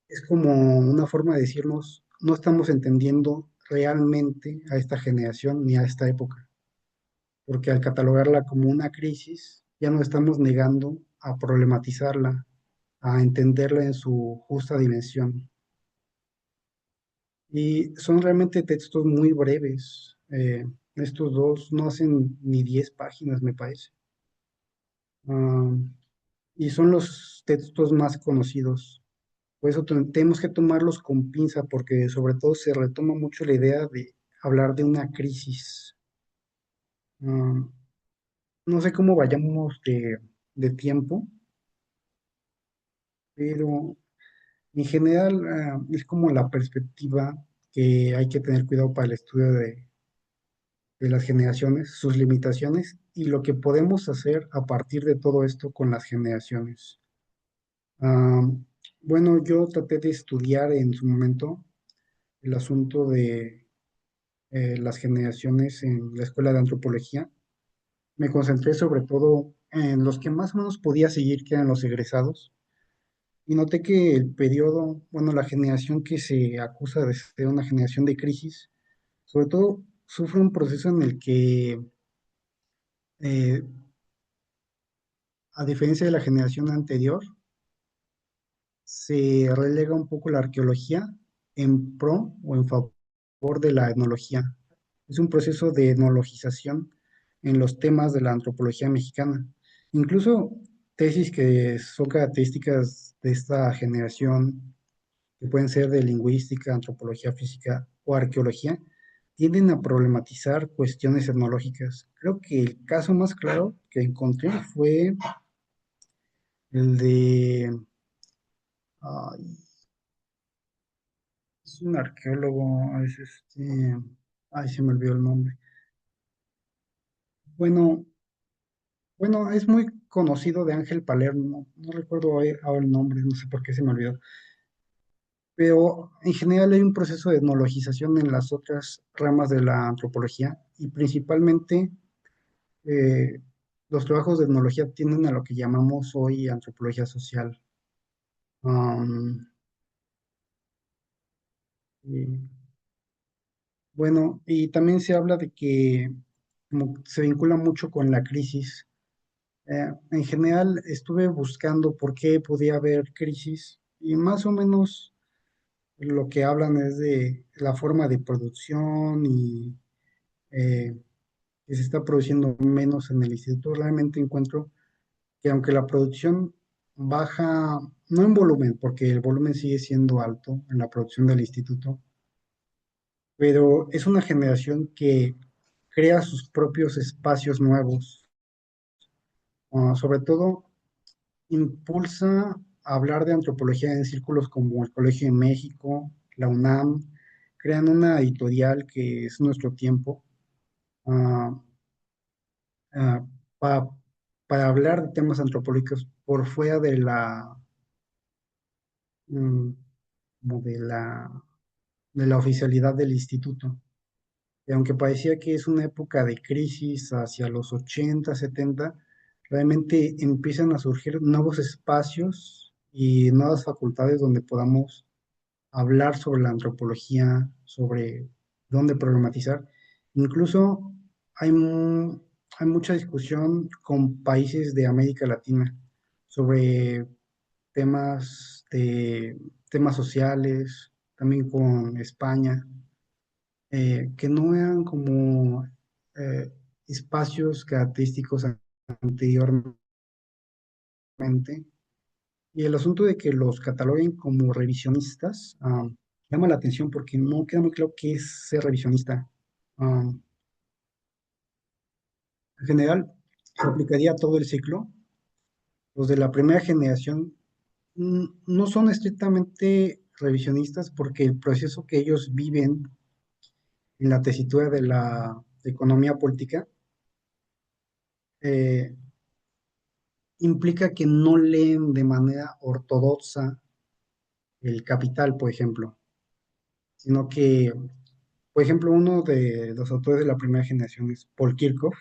es como una forma de decirnos, no estamos entendiendo realmente a esta generación ni a esta época, porque al catalogarla como una crisis, ya no estamos negando a problematizarla, a entenderla en su justa dimensión. Y son realmente textos muy breves. Estos dos no hacen ni 10 páginas, me parece. Ah, y son los textos más conocidos. Por eso tenemos que tomarlos con pinza, porque sobre todo se retoma mucho la idea de hablar de una crisis. Ah, no sé cómo vayamos de tiempo, pero en general es como la perspectiva que hay que tener cuidado para el estudio de las generaciones, sus limitaciones y lo que podemos hacer a partir de todo esto con las generaciones. Ah, bueno, yo traté de estudiar en su momento el asunto de las generaciones en la escuela de antropología. Me concentré sobre todo en los que más o menos podía seguir, que eran los egresados, y noté que el periodo, bueno, la generación que se acusa de ser una generación de crisis, sobre todo sufre un proceso en el que eh, a diferencia de la generación anterior, se relega un poco la arqueología en pro o en favor de la etnología. Es un proceso de etnologización en los temas de la antropología mexicana. Incluso tesis que son características de esta generación, que pueden ser de lingüística, antropología física o arqueología, tienden a problematizar cuestiones etnológicas. Creo que el caso más claro que encontré fue el de, ay, es un arqueólogo, es ay, se me olvidó el nombre. Bueno, bueno, es muy conocido de Ángel Palermo, no recuerdo ahora el nombre, no sé por qué se me olvidó, pero en general hay un proceso de etnologización en las otras ramas de la antropología y principalmente eh, los trabajos de etnología tienden a lo que llamamos hoy antropología social. Am, y, bueno, y también se habla de que como se vincula mucho con la crisis. En general estuve buscando por qué podía haber crisis y más o menos lo que hablan es de la forma de producción y eh, que se está produciendo menos en el instituto. Realmente encuentro que aunque la producción baja, no en volumen, porque el volumen sigue siendo alto en la producción del instituto, pero es una generación que crea sus propios espacios nuevos. Sobre todo impulsa a hablar de antropología en círculos como el Colegio de México, la UNAM. crean una editorial que es Nuestro Tiempo, ah, ah, pa- para hablar de temas antropológicos por fuera de mm, como de la oficialidad del instituto. Y aunque parecía que es una época de crisis hacia los 80 70, realmente empiezan a surgir nuevos espacios y nuevas facultades donde podamos hablar sobre la antropología, sobre dónde problematizar. Incluso hay mucha discusión con países de América Latina sobre temas temas sociales, también con España, que no eran como eh, espacios característicos anteriormente. Y el asunto de que los cataloguen como revisionistas llama la atención porque no queda muy claro qué es ser revisionista. Ah, en general, se aplicaría a todo el ciclo. Los de la primera generación no son estrictamente revisionistas porque el proceso que ellos viven en la tesitura de la economía política eh, implica que no leen de manera ortodoxa el Capital, por ejemplo, sino que, por ejemplo, uno de los autores de la primera generación es Paul Kirchhoff,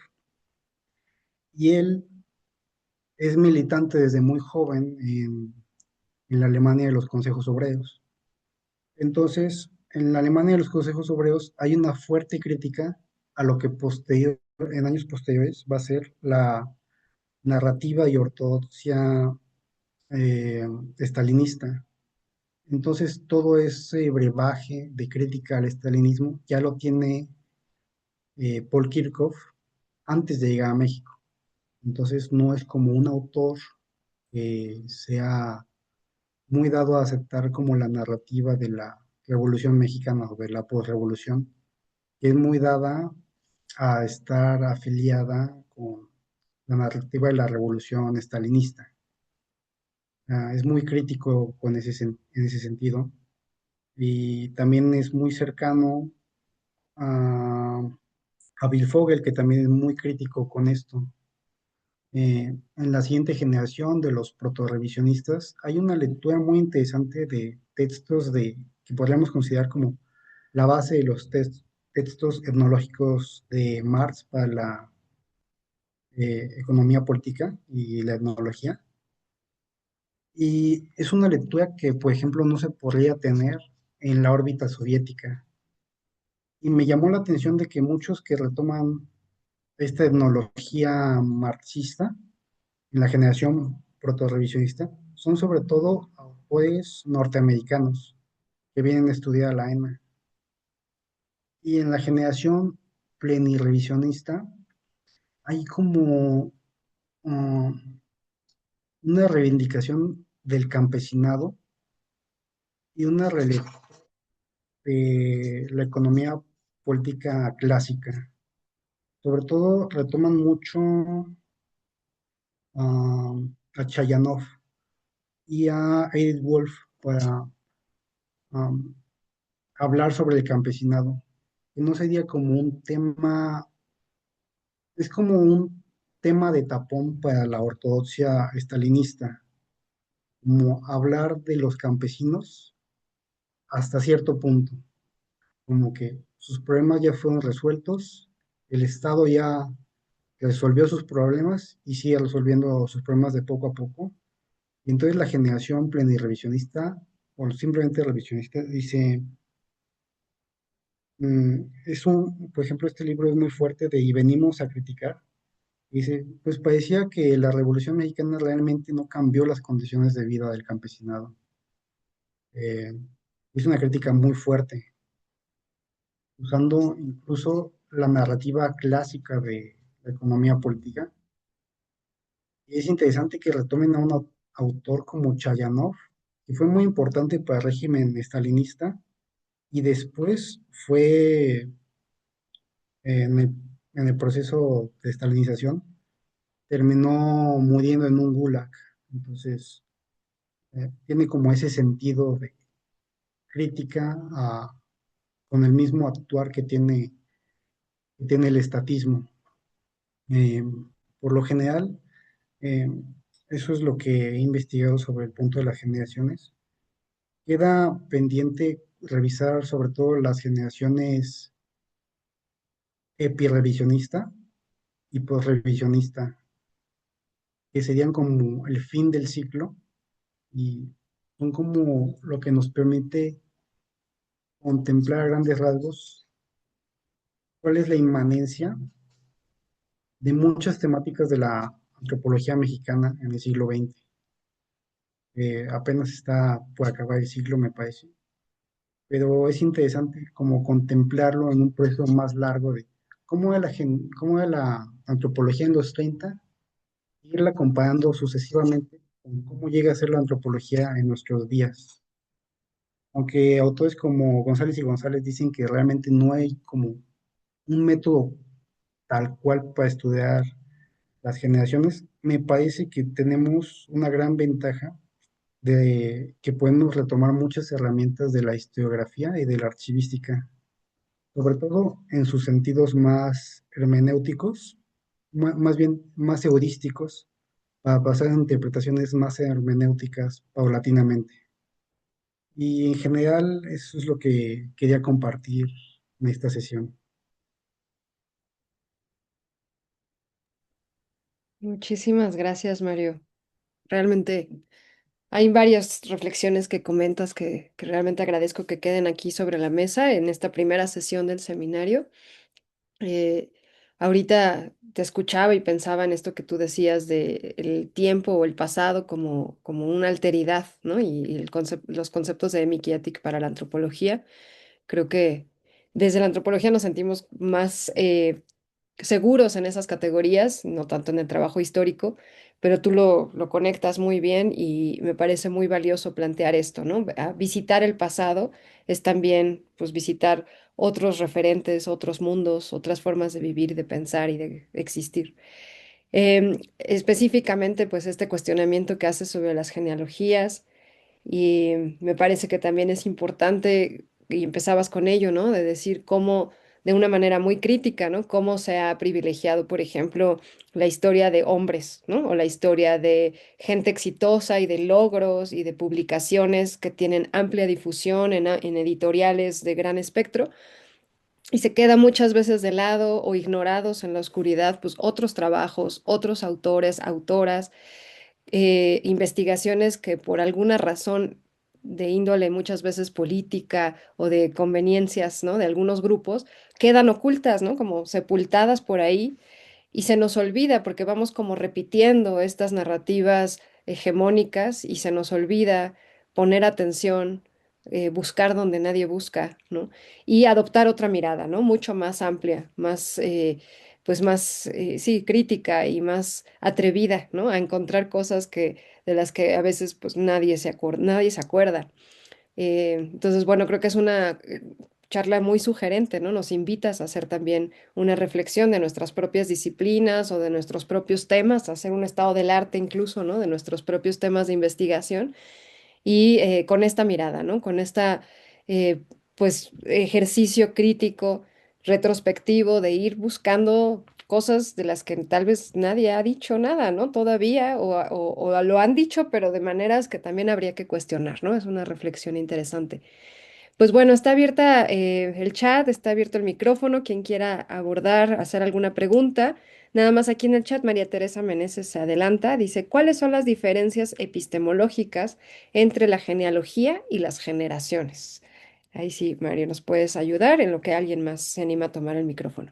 y él es militante desde muy joven en la Alemania de los consejos obreros. Entonces, en la Alemania de los consejos obreros hay una fuerte crítica a lo que en años posteriores va a ser la narrativa y ortodoxia eh, estalinista. Entonces, todo ese brebaje de crítica al estalinismo ya lo tiene Paul Kirchhoff antes de llegar a México. Entonces, no es como un autor que sea muy dado a aceptar como la narrativa de la Revolución Mexicana o de la posrevolución, que es muy dada a estar afiliada con la narrativa de la revolución estalinista. Es muy crítico en ese sentido y también es muy cercano a, a Bill Fogel, que también es muy crítico con esto. En la siguiente generación de los proto-revisionistas hay una lectura muy interesante de textos que podríamos considerar como la base de los textos etnológicos de Marx para la economía política y la etnología. Y es una lectura que, por ejemplo, no se podría tener en la órbita soviética. Y me llamó la atención de que muchos que retoman esta etnología marxista en la generación proto-revisionista son sobre todo autores norteamericanos que vienen a estudiar a la ENA. Y en la generación plenirrevisionista hay como una reivindicación del campesinado y una relectura de la economía política clásica. Sobre todo retoman mucho a Chayanov y a Edith Wolf para um, hablar sobre el campesinado. Que no sería como un tema, es como un tema de tapón para la ortodoxia estalinista, como hablar de los campesinos hasta cierto punto, como que sus problemas ya fueron resueltos, el Estado ya resolvió sus problemas y sigue resolviendo sus problemas de poco a poco. Y entonces la generación plenirrevisionista, o simplemente revisionista, dice, por ejemplo, este libro es muy fuerte de Y venimos a criticar. Dice, pues parecía que la Revolución Mexicana realmente no cambió las condiciones de vida del campesinado. Eh, es una crítica muy fuerte, usando incluso la narrativa clásica de la economía política. Y es interesante que retomen a un autor como Chayanov, que fue muy importante para el régimen estalinista y después fue en el proceso de estalinización, terminó muriendo en un gulag. Entonces, tiene como ese sentido de crítica con el mismo actuar que tiene el estatismo. Eh, por lo general, eh, eso es lo que he investigado sobre el punto de las generaciones. Queda pendiente revisar sobre todo las generaciones epirevisionista y posrevisionista, que serían como el fin del ciclo y son como lo que nos permite contemplar a grandes rasgos cuál es la inmanencia de muchas temáticas de la antropología mexicana en el siglo XX. Apenas está por acabar el siglo, me parece, pero es interesante como contemplarlo en un proceso más largo de cómo era la antropología en los 30, irla comparando sucesivamente con cómo llega a ser la antropología en nuestros días. Aunque autores como González y González dicen que realmente no hay como un método tal cual para estudiar las generaciones, me parece que tenemos una gran ventaja de que podemos retomar muchas herramientas de la historiografía y de la archivística, sobre todo en sus sentidos más hermenéuticos, más bien más heurísticos, para basar en interpretaciones más hermenéuticas paulatinamente. Y en general eso es lo que quería compartir en esta sesión. Muchísimas gracias, Mario. Realmente hay varias reflexiones que comentas que realmente agradezco que queden aquí sobre la mesa en esta primera sesión del seminario. Eh, Ahorita te escuchaba y pensaba en esto que tú decías de el tiempo o el pasado como una alteridad, ¿no? Y los conceptos de Emic para la antropología. Creo que desde la antropología nos sentimos más seguros en esas categorías, no tanto en el trabajo histórico, pero tú lo conectas muy bien y me parece muy valioso plantear esto, ¿no? Visitar el pasado es también, pues, visitar otros referentes, otros mundos, otras formas de vivir, de pensar y de existir. Específicamente, pues, este cuestionamiento que haces sobre las genealogías y me parece que también es importante, y empezabas con ello, ¿no? De decir cómo, de una manera muy crítica, ¿no? Cómo se ha privilegiado, por ejemplo, la historia de hombres, ¿no? O la historia de gente exitosa y de logros y de publicaciones que tienen amplia difusión en editoriales de gran espectro. Y se queda muchas veces de lado o ignorados en la oscuridad, pues otros trabajos, otros autores, autoras, investigaciones que por alguna razón de índole muchas veces política o de conveniencias, ¿no? De algunos grupos, quedan ocultas, ¿no? Como sepultadas por ahí y se nos olvida porque vamos como repitiendo estas narrativas hegemónicas y se nos olvida poner atención, buscar donde nadie busca, ¿no? Y adoptar otra mirada, ¿no? Mucho más amplia, más, pues más, sí, crítica y más atrevida, ¿no? A encontrar cosas de las que a veces pues nadie se acuerda. Entonces, bueno, creo que es una charla muy sugerente, ¿no? Nos invitas a hacer también una reflexión de nuestras propias disciplinas o de nuestros propios temas, a hacer un estado del arte incluso, ¿no? De nuestros propios temas de investigación y con esta mirada, ¿no? Con esta, pues, ejercicio crítico, retrospectivo de ir buscando cosas de las que tal vez nadie ha dicho nada, ¿no? Todavía, o lo han dicho, pero de maneras que también habría que cuestionar, ¿no? Es una reflexión interesante. Pues bueno, está abierta el chat, está abierto el micrófono, quien quiera abordar, hacer alguna pregunta. Nada más aquí en el chat, María Teresa Meneses se adelanta, dice, ¿cuáles son las diferencias epistemológicas entre la genealogía y las generaciones? Ahí sí, Mario, nos puedes ayudar en lo que alguien más se anima a tomar el micrófono.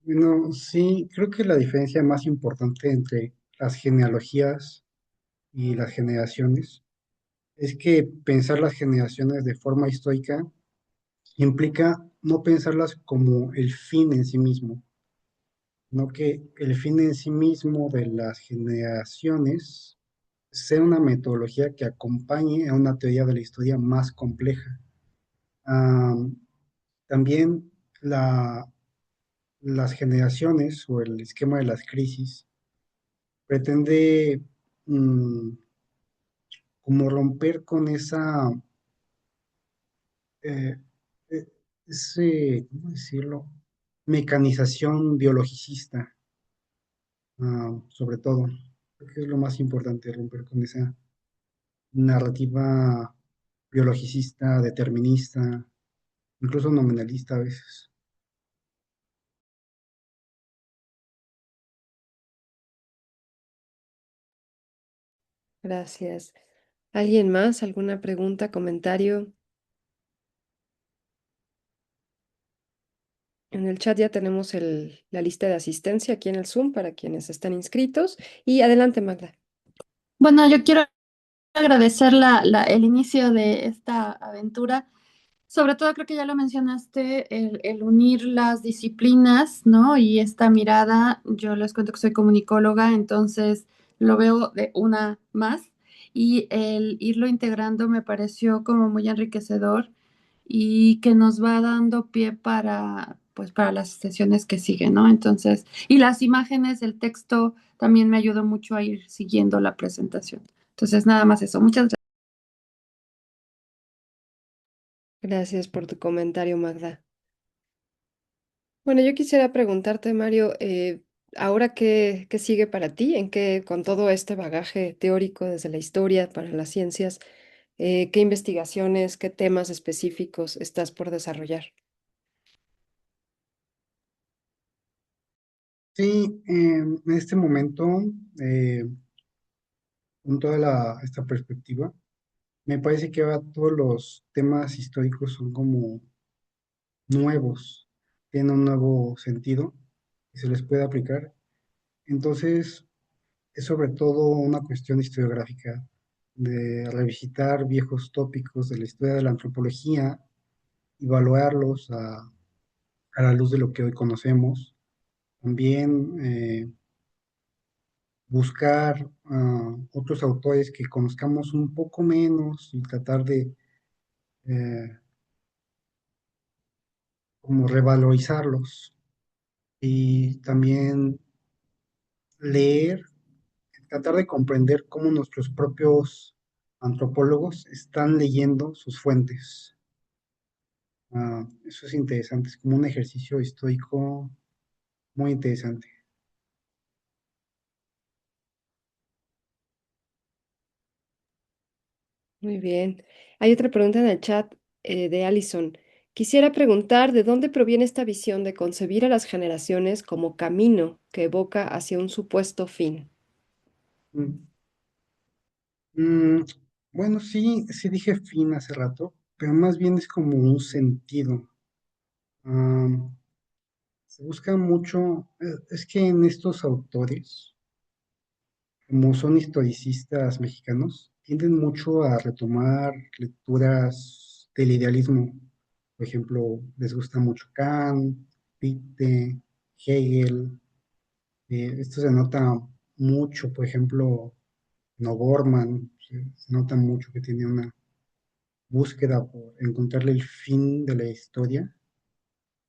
Bueno, sí, creo que la diferencia más importante entre las genealogías y las generaciones es que pensar las generaciones de forma histórica implica no pensarlas como el fin en sí mismo, no que el fin en sí mismo de las generaciones sea una metodología que acompañe a una teoría de la historia más compleja. Am, También las generaciones o el esquema de las crisis pretende mm, como romper con esa eh, eh, ese, ¿cómo decirlo? Mecanización biologicista, sobre todo. Creo que es lo más importante, romper con esa narrativa biologicista, determinista, incluso nominalista a veces. Gracias. ¿Alguien más? ¿Alguna pregunta, comentario? En el chat ya tenemos la lista de asistencia aquí en el Zoom para quienes están inscritos. Y adelante, Magda. Bueno, yo quiero agradecer el inicio de esta aventura. Sobre todo, creo que ya lo mencionaste, el unir las disciplinas, ¿no? Y esta mirada, yo les cuento que soy comunicóloga, entonces lo veo de una más. Y el irlo integrando me pareció como muy enriquecedor y que nos va dando pie para, pues, para las sesiones que siguen, ¿no? Entonces, y las imágenes, el texto también me ayudó mucho a ir siguiendo la presentación. Entonces, nada más eso. Muchas gracias. Gracias por tu comentario, Magda. Bueno, yo quisiera preguntarte, Mario, ahora qué sigue para ti, en qué, con todo este bagaje teórico desde la historia para las ciencias, qué investigaciones, qué temas específicos estás por desarrollar. Sí, en este momento, eh, con toda esta perspectiva, me parece que ahora todos los temas históricos son como nuevos, tienen un nuevo sentido y se les puede aplicar. Entonces, es sobre todo una cuestión historiográfica de revisitar viejos tópicos de la historia de la antropología, evaluarlos a la luz de lo que hoy conocemos. También buscar otros autores que conozcamos un poco menos y tratar de eh, como revalorizarlos. Y también leer, tratar de comprender cómo nuestros propios antropólogos están leyendo sus fuentes. Eso es interesante, es como un ejercicio histórico muy interesante. Muy bien. Hay otra pregunta en el chat de Allison. Quisiera preguntar de dónde proviene esta visión de concebir a las generaciones como camino que evoca hacia un supuesto fin. Mm, mm, bueno, sí, sí dije fin hace rato, pero más bien es como un sentido. Am, Se busca mucho, es que en estos autores, como son historicistas mexicanos, tienden mucho a retomar lecturas del idealismo. Por ejemplo, les gusta mucho Kant, Fichte, Hegel. Esto se nota mucho, por ejemplo, en O'Gorman, se nota mucho que tiene una búsqueda por encontrarle el fin de la historia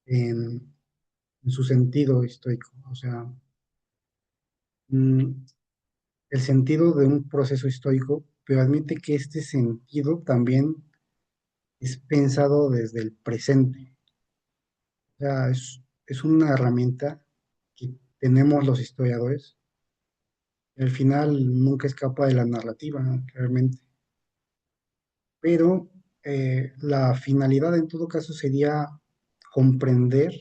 en, en su sentido histórico. O sea, mm, el sentido de un proceso histórico, pero admite que este sentido también es pensado desde el presente. O sea, es una herramienta que tenemos los historiadores. Al final nunca escapa de la narrativa, ¿no? Realmente. Pero la finalidad en todo caso sería comprender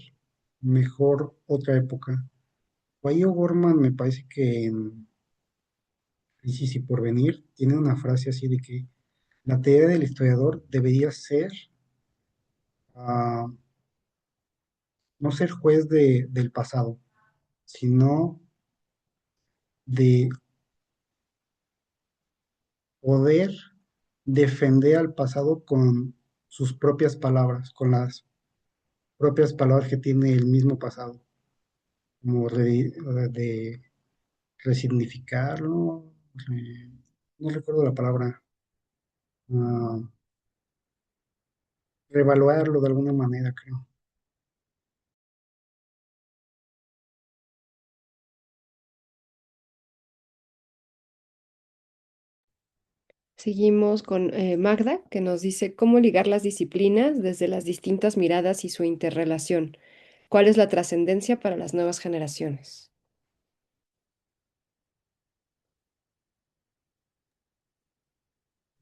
mejor otra época. Guayo Gorman me parece que en Crisis y Porvenir tiene una frase así de que la teoría del historiador debería ser no ser juez del pasado, sino de poder defender al pasado con sus propias palabras, con las propias palabras que tiene el mismo pasado, como de resignificarlo, no recuerdo la palabra, ah, revaluarlo de alguna manera, creo. Seguimos con Magda, que nos dice cómo ligar las disciplinas desde las distintas miradas y su interrelación. ¿Cuál es la trascendencia para las nuevas generaciones?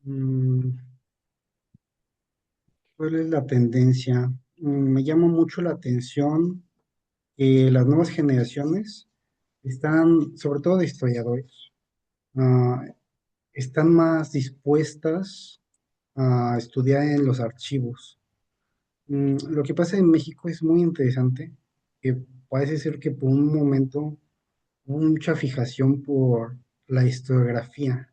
Mm, ¿Cuál es la tendencia? Me llama mucho la atención que las nuevas generaciones están, sobre todo de historiadores, ah, están más dispuestas a estudiar en los archivos. Lo que pasa en México es muy interesante, que parece ser que por un momento hubo mucha fijación por la historiografía,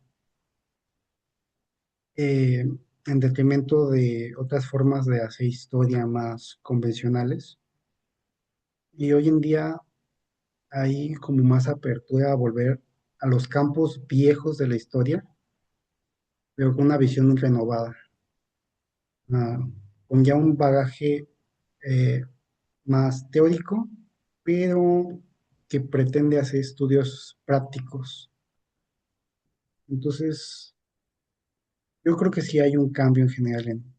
eh, en detrimento de otras formas de hacer historia más convencionales. Y hoy en día hay como más apertura a volver a los campos viejos de la historia, pero con una visión renovada, ah, con ya un bagaje eh, más teórico, pero que pretende hacer estudios prácticos. Entonces, yo creo que sí hay un cambio en general en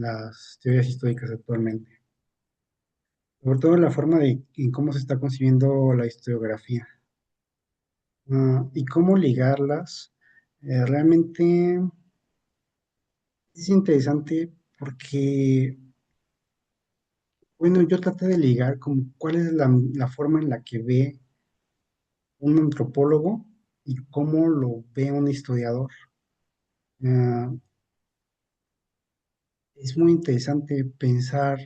las teorías históricas actualmente, sobre todo en la forma en cómo se está concibiendo la historiografía, y cómo ligarlas. Realmente es interesante porque, bueno, yo traté de ligar como cuál es la forma en la que ve un antropólogo y cómo lo ve un historiador. Ah, es muy interesante pensar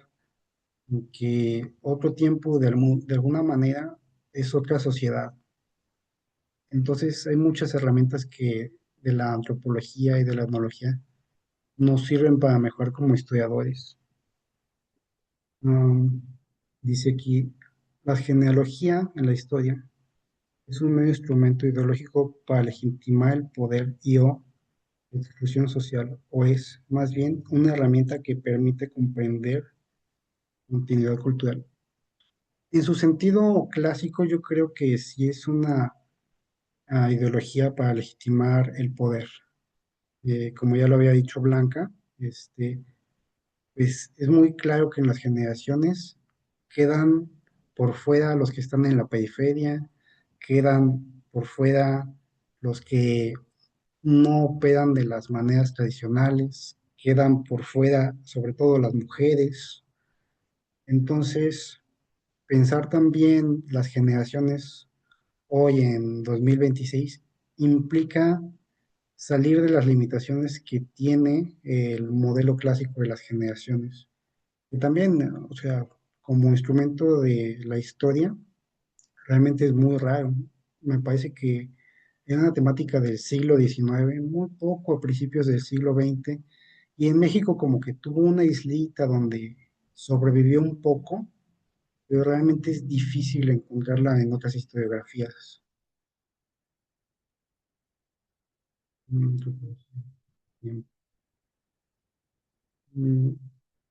en que otro tiempo de alguna manera es otra sociedad. Entonces hay muchas herramientas que de la antropología y de la etnología nos sirven para mejorar como historiadores. Um, Dice aquí, la genealogía en la historia es un medio instrumento ideológico para legitimar el poder y o exclusión social, o es más bien una herramienta que permite comprender continuidad cultural. En su sentido clásico, yo creo que sí es una ideología para legitimar el poder. Como ya lo había dicho Blanca, pues es muy claro que en las generaciones quedan por fuera los que están en la periferia, quedan por fuera los que no operan de las maneras tradicionales, quedan por fuera sobre todo las mujeres. Entonces, pensar también las generaciones hoy en 2026 implica salir de las limitaciones que tiene el modelo clásico de las generaciones. Y también, o sea, como instrumento de la historia, realmente es muy raro. Me parece que era una temática del siglo XIX, muy poco a principios del siglo XX, y en México como que tuvo una islita donde sobrevivió un poco, pero realmente es difícil encontrarla en otras historiografías. Bien. Mm,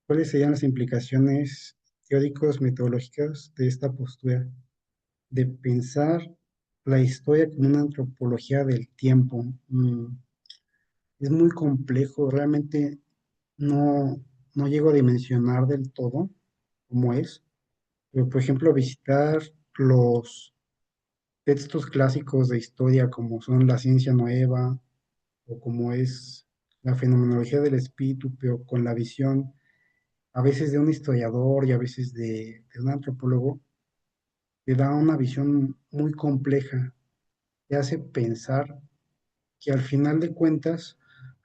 ¿Cuáles serían las implicaciones teóricos metodológicas de esta postura de pensar la historia como una antropología del tiempo? Es muy complejo, realmente no, no llego a dimensionar del todo cómo es, pero por ejemplo visitar los textos clásicos de historia como son la ciencia nueva o como es la fenomenología del espíritu, pero con la visión a veces de un historiador y a veces de un antropólogo, te da una visión muy compleja, te hace pensar que al final de cuentas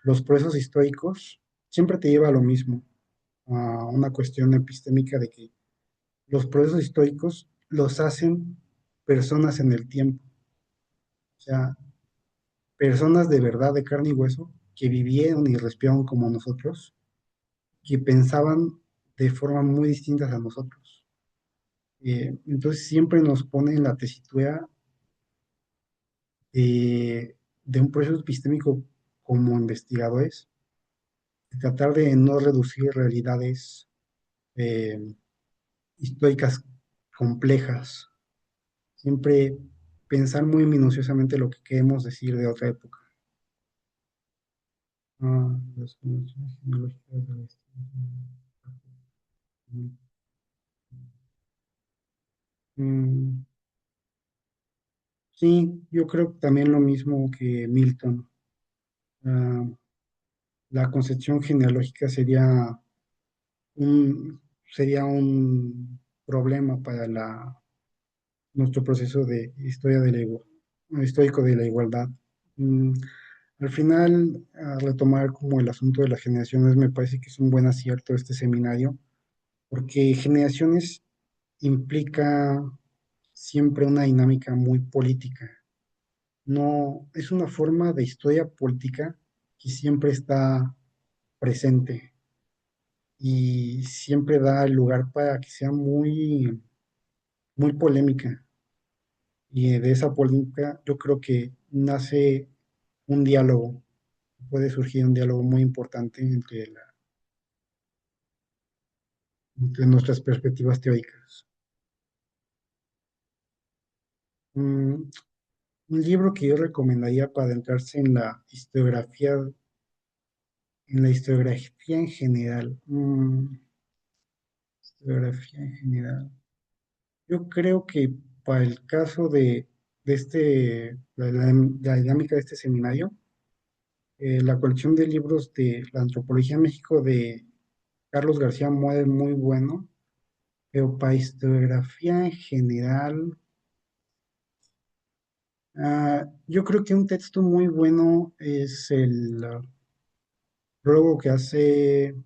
los procesos históricos siempre te lleva a lo mismo, a una cuestión epistémica de que los procesos históricos los hacen personas en el tiempo, o sea, personas de verdad, de carne y hueso, que vivieron y respiraron como nosotros, que pensaban de forma muy distinta a nosotros. Entonces siempre nos pone en la tesitura de un proceso epistémico como investigadores, de tratar de no reducir realidades eh, históricas complejas, siempre pensar muy minuciosamente lo que queremos decir de otra época. Las condiciones genealógicas de la historia. Mm, sí, yo creo también lo mismo que Milton. Ah, la concepción genealógica un, sería un problema para nuestro proceso de historia histórico de la igualdad. Mm, al final, a retomar como el asunto de las generaciones, me parece que es un buen acierto este seminario, porque generaciones implica siempre una dinámica muy política. No, es una forma de historia política que siempre está presente y siempre da el lugar para que sea muy polémica. Y de esa polémica yo creo que nace un diálogo, puede surgir un diálogo muy importante entre nuestras perspectivas teóricas. Mm, un libro que yo recomendaría para adentrarse en la historiografía en general. Historiografía en general. Yo creo que para el caso la dinámica de este seminario, la colección de libros de la Antropología en México de Carlos García Moa es muy bueno, pero para historiografía en general, yo creo que un texto muy bueno es el prólogo que hace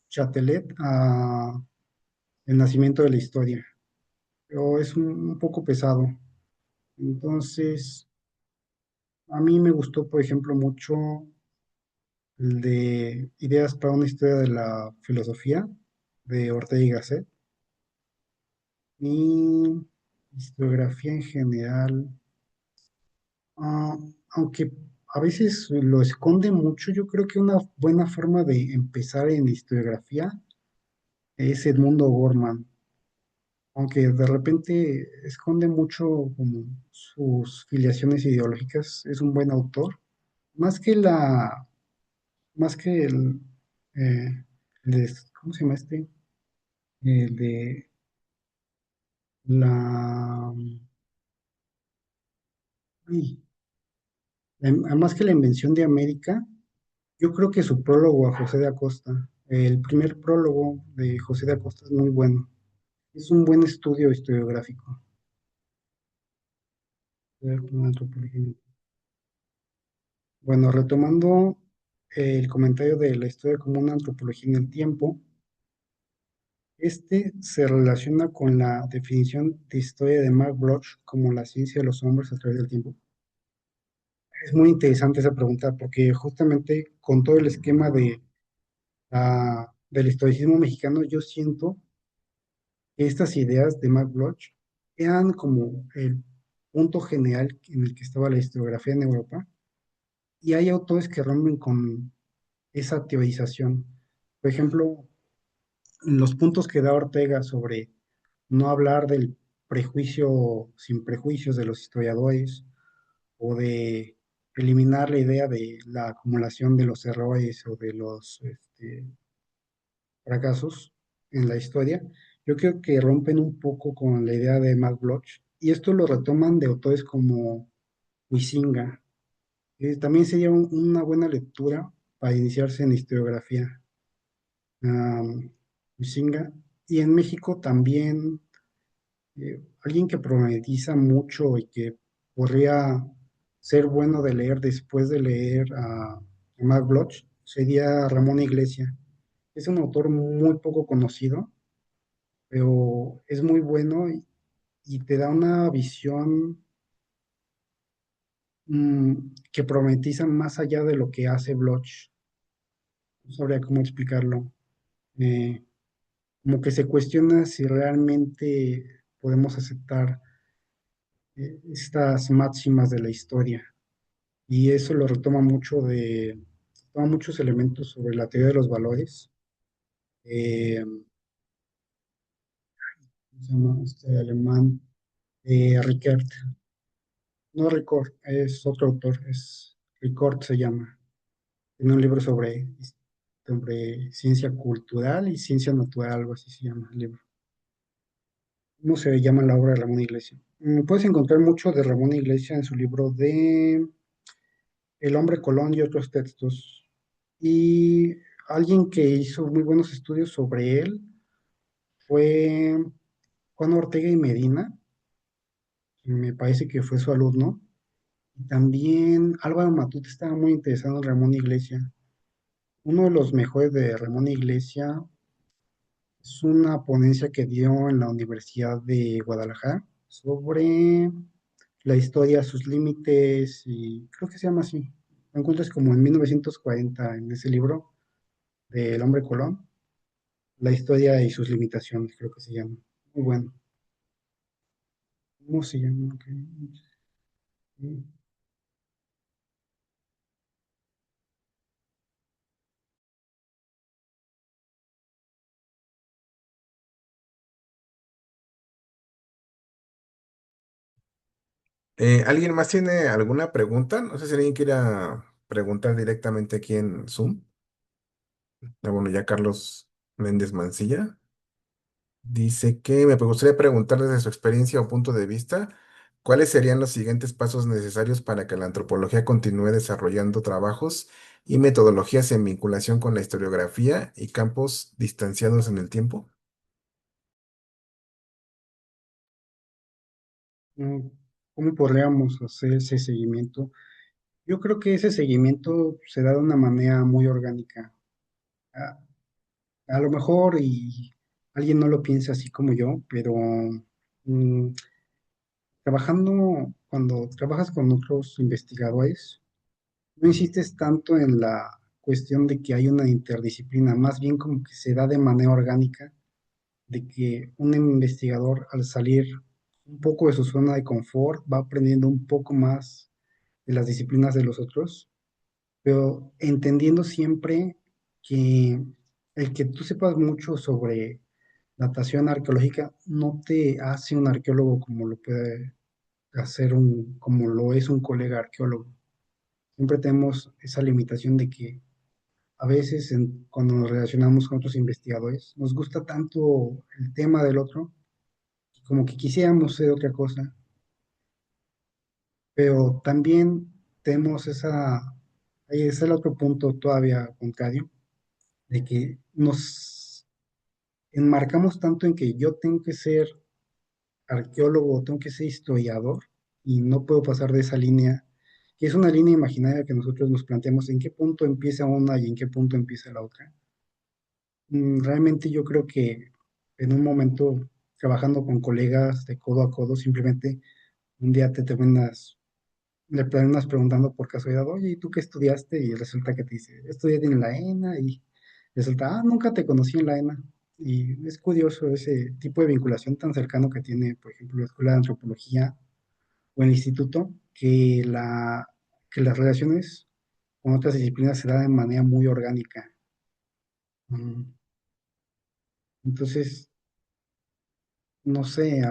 Chatelet a El nacimiento de la historia, pero es un poco pesado. Entonces, a mí me gustó, por ejemplo, mucho el de Ideas para una historia de la filosofía de Ortega y Gasset y historiografía en general. Ah, aunque a veces lo esconde mucho, yo creo que una buena forma de empezar en historiografía es Edmundo Gorman, aunque de repente esconde mucho como sus filiaciones ideológicas, es un buen autor. Más que más que eh, ¿cómo se llama este? El de la, ay, más que la invención de América, yo creo que su prólogo a José de Acosta, el primer prólogo de José de Acosta es muy bueno. Es un buen estudio historiográfico. Bueno, retomando el comentario de la historia como una antropología en el tiempo, este se relaciona con la definición de historia de Mark Bloch como la ciencia de los hombres a través del tiempo. Es muy interesante esa pregunta porque justamente con todo el esquema del historicismo mexicano, yo siento que estas ideas de Mark Bloch eran como el punto general en el que estaba la historiografía en Europa y hay autores que rompen con esa teorización. Por ejemplo, en los puntos que da Ortega sobre no hablar del prejuicio sin prejuicios de los historiadores o de eliminar la idea de la acumulación de los errores o de los fracasos en la historia, yo creo que rompen un poco con la idea de Max Bloch y esto lo retoman de autores como Huizinga. También sería una buena lectura para iniciarse en historiografía. Huizinga. Y en México también alguien que problematiza mucho y que podría ser bueno de leer después de leer a Mark Bloch sería Ramón Iglesias. Es un autor muy poco conocido, pero es muy bueno y te da una visión que problematiza más allá de lo que hace Bloch. No sabría cómo explicarlo. Eh, como que se cuestiona si realmente podemos aceptar estas máximas de la historia. Y eso lo toma muchos elementos sobre la teoría de los valores. ¿Cómo se llama este alemán? Rickert. No Ricord, es otro autor, es Ricord se llama. Tiene un libro sobre ciencia cultural y ciencia natural, algo así se llama el libro. ¿Cómo se llama la obra de Ramón Iglesia? Puedes encontrar mucho de Ramón Iglesia en su libro de El hombre Colón y otros textos. Y alguien que hizo muy buenos estudios sobre él fue Juan Ortega y Medina, me parece que fue su alumno. Y también Álvaro Matute estaba muy interesado en Ramón Iglesia. Uno de los mejores de Ramón Iglesia es una ponencia que dio en la Universidad de Guadalajara sobre la historia, sus límites, y creo que se llama así. Lo encuentras como en 1940 en ese libro de El hombre Colón, la historia y sus limitaciones, creo que se llama. Muy bueno. ¿Cómo se llama? Ok. ¿Alguien más tiene alguna pregunta? No sé si alguien quiera preguntar directamente aquí en Zoom. Bueno, ya Carlos Méndez Mancilla dice que me gustaría preguntar desde su experiencia o punto de vista, ¿cuáles serían los siguientes pasos necesarios para que la antropología continúe desarrollando trabajos y metodologías en vinculación con la historiografía y campos distanciados en el tiempo? Mm, ¿Cómo podríamos hacer ese seguimiento? Yo creo que ese seguimiento se da de una manera muy orgánica. A, a lo mejor y alguien no lo piensa así como yo, pero mm, cuando trabajas con otros investigadores, no insistes tanto en la cuestión de que hay una interdisciplina, más bien como que se da de manera orgánica, de que un investigador al salir un poco de su zona de confort va aprendiendo un poco más de las disciplinas de los otros, pero entendiendo siempre que el que tú sepas mucho sobre datación arqueológica no te hace un arqueólogo como lo puede hacer como lo es un colega arqueólogo. Siempre tenemos esa limitación de que a veces cuando nos relacionamos con otros investigadores, nos gusta tanto el tema del otro, como que quisiéramos ser otra cosa, pero también tenemos ahí es el otro punto todavía contrario, de que nos enmarcamos tanto en que yo tengo que ser arqueólogo, tengo que ser historiador y no puedo pasar de esa línea, que es una línea imaginaria que nosotros nos planteamos en qué punto empieza una y en qué punto empieza la otra. Realmente yo creo que en un momento trabajando con colegas de codo a codo, simplemente un día le terminas preguntando por casualidad, oye, ¿y tú qué estudiaste? Y resulta que te dice, estudié en la ENA y resulta, nunca te conocí en la ENA. Y es curioso ese tipo de vinculación tan cercano que tiene, por ejemplo, la Escuela de Antropología o el instituto, que las relaciones con otras disciplinas se dan de manera muy orgánica. Mm, Entonces, no sé,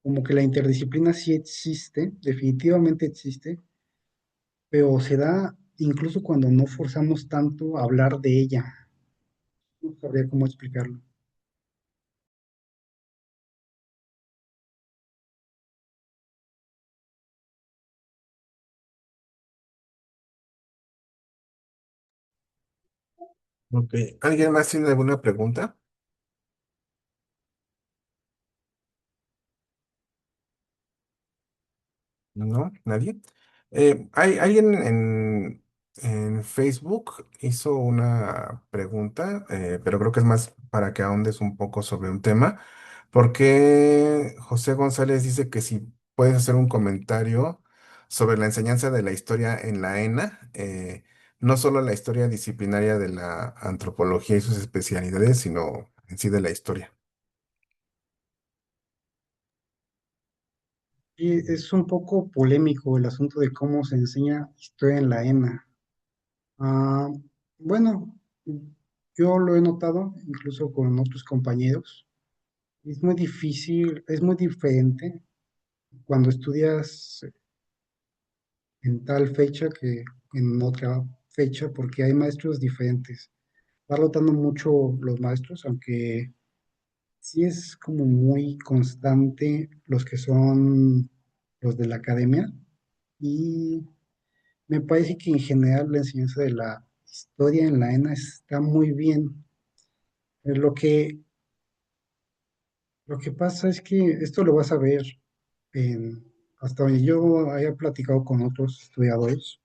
como que la interdisciplina sí existe, definitivamente existe, pero se da incluso cuando no forzamos tanto a hablar de ella. No sabría cómo explicarlo. Ok. ¿Alguien más tiene alguna pregunta? ¿No? ¿Nadie? Hay alguien en Facebook hizo una pregunta, pero creo que es más para que ahondes un poco sobre un tema, porque José González dice que si puedes hacer un comentario sobre la enseñanza de la historia en la ENA, no solo la historia disciplinaria de la antropología y sus especialidades, sino en sí de la historia. Y es un poco polémico el asunto de cómo se enseña historia en la ENA. Ah, bueno, yo lo he notado incluso con otros compañeros. Es muy difícil, es muy diferente cuando estudias en tal fecha que en otra fecha, porque hay maestros diferentes. Va rotando mucho los maestros, aunque sí es como muy constante los que son los de la academia. Y me parece que en general la enseñanza de la historia en la ENA está muy bien. Lo lo que pasa es que esto lo vas a ver en, hasta donde yo haya platicado con otros estudiadores,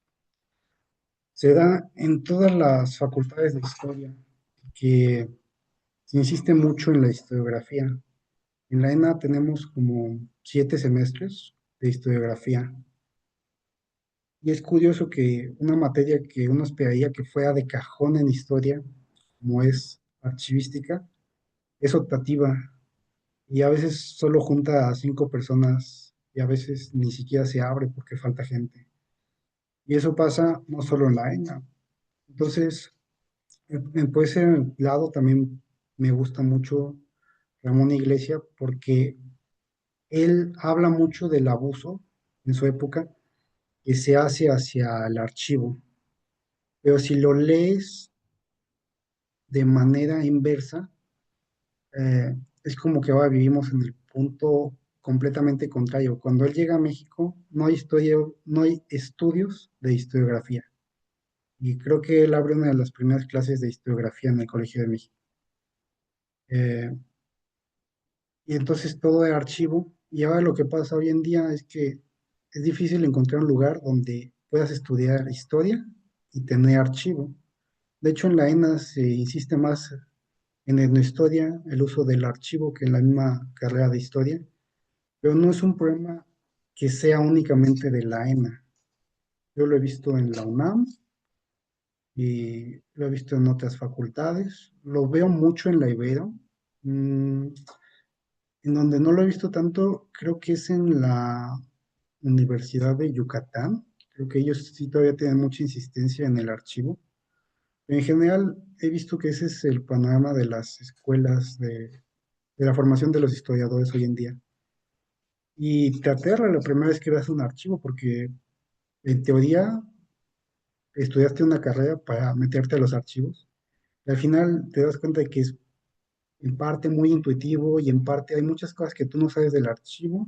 se da en todas las facultades de historia, que se insiste mucho en la historiografía. En la ENA tenemos como 7 semestres de historiografía. Y es curioso que una materia que uno esperaría que fuera de cajón en historia, como es archivística, es optativa y a veces solo junta a 5 personas y a veces ni siquiera se abre porque falta gente. Y eso pasa no solo en la ENA. Entonces, por ese lado también me gusta mucho Ramón Iglesia porque él habla mucho del abuso en su época que se hace hacia el archivo. Pero si lo lees de manera inversa, eh, es como que ahora vivimos en el punto completamente contrario. Cuando él llega a México, no hay historia, no hay estudios de historiografía. Y creo que él abre una de las primeras clases de historiografía en el Colegio de México. Eh, y entonces todo es archivo. Y ahora lo que pasa hoy en día es que es difícil encontrar un lugar donde puedas estudiar historia y tener archivo. De hecho, en la ENA se insiste más en etnohistoria, el uso del archivo que en la misma carrera de historia, pero no es un problema que sea únicamente de la ENA. Yo lo he visto en la UNAM y lo he visto en otras facultades, lo veo mucho en la Ibero. Mm, en donde no lo he visto tanto, creo que es en la Universidad de Yucatán. Creo que ellos sí todavía tienen mucha insistencia en el archivo. En general, he visto que ese es el panorama de las escuelas de la formación de los historiadores hoy en día. Y te aterra la primera vez que veas un archivo, porque en teoría estudiaste una carrera para meterte a los archivos. Y al final te das cuenta de que es en parte muy intuitivo y en parte hay muchas cosas que tú no sabes del archivo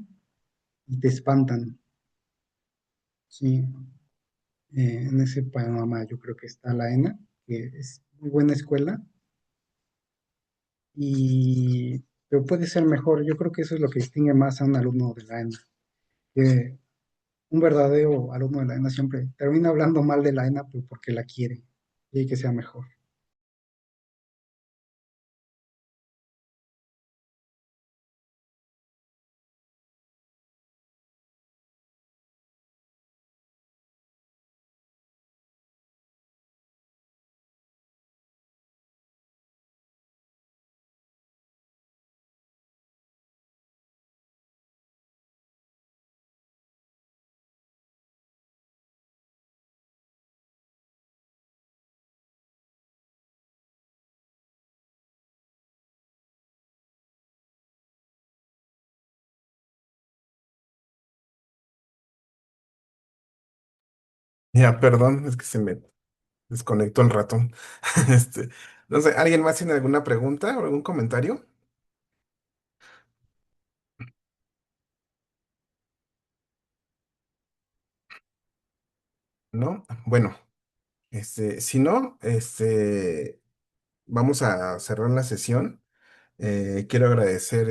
y te espantan. Sí, en ese panorama yo creo que está la ENA, que es muy buena escuela, y, pero puede ser mejor. Yo creo que eso es lo que distingue más a un alumno de la ENA, que un verdadero alumno de la ENA siempre termina hablando mal de la ENA pero porque la quiere y hay que sea mejor. Ya, perdón, es que se me desconectó el ratón. Este, no sé, ¿alguien más tiene alguna pregunta o algún comentario? ¿No? Bueno, si no, vamos a cerrar la sesión. Quiero agradecer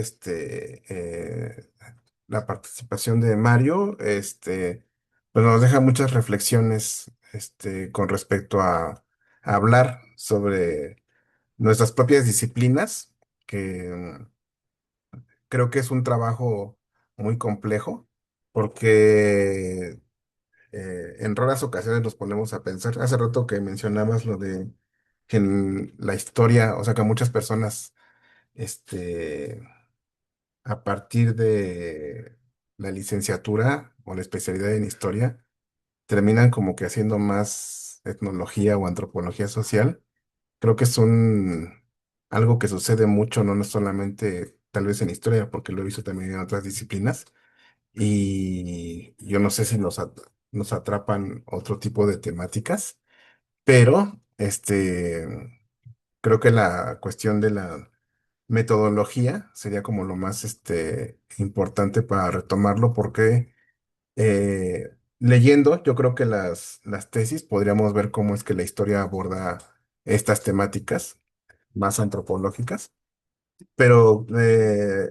la participación de Mario. Pues nos deja muchas reflexiones con respecto a hablar sobre nuestras propias disciplinas, que creo que es un trabajo muy complejo, porque en raras ocasiones nos ponemos a pensar. Hace rato que mencionabas lo de que en la historia, o sea, que muchas personas, este, a partir de la licenciatura o la especialidad en historia, terminan como que haciendo más etnología o antropología social. Creo que es algo que sucede mucho, no solamente tal vez en historia, porque lo he visto también en otras disciplinas. Y yo no sé si nos atrapan otro tipo de temáticas, pero creo que la cuestión de la metodología sería como lo más importante para retomarlo, porque leyendo, yo creo que las tesis podríamos ver cómo es que la historia aborda estas temáticas más antropológicas, pero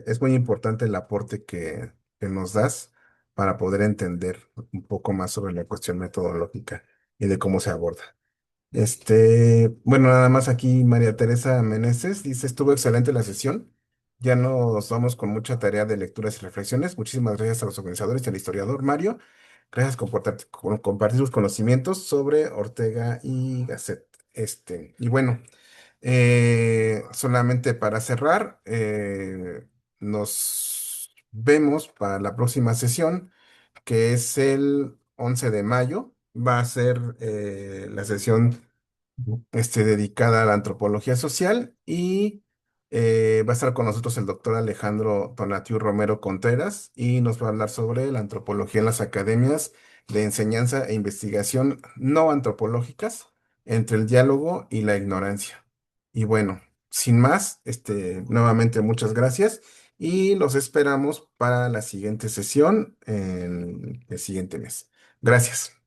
es muy importante el aporte que nos das para poder entender un poco más sobre la cuestión metodológica y de cómo se aborda. Bueno, nada más aquí María Teresa Meneses dice, estuvo excelente la sesión. Ya nos vamos con mucha tarea de lecturas y reflexiones. Muchísimas gracias a los organizadores y al historiador Mario. Gracias por compartir sus conocimientos sobre Ortega y Gasset. Y bueno, solamente para cerrar, nos vemos para la próxima sesión, que es el 11 de mayo. Va a ser la sesión dedicada a la antropología social y va a estar con nosotros el doctor Alejandro Tonatiu Romero Contreras y nos va a hablar sobre la antropología en las academias de enseñanza e investigación no antropológicas entre el diálogo y la ignorancia. Y bueno, sin más, nuevamente muchas gracias y los esperamos para la siguiente sesión en el siguiente mes. Gracias.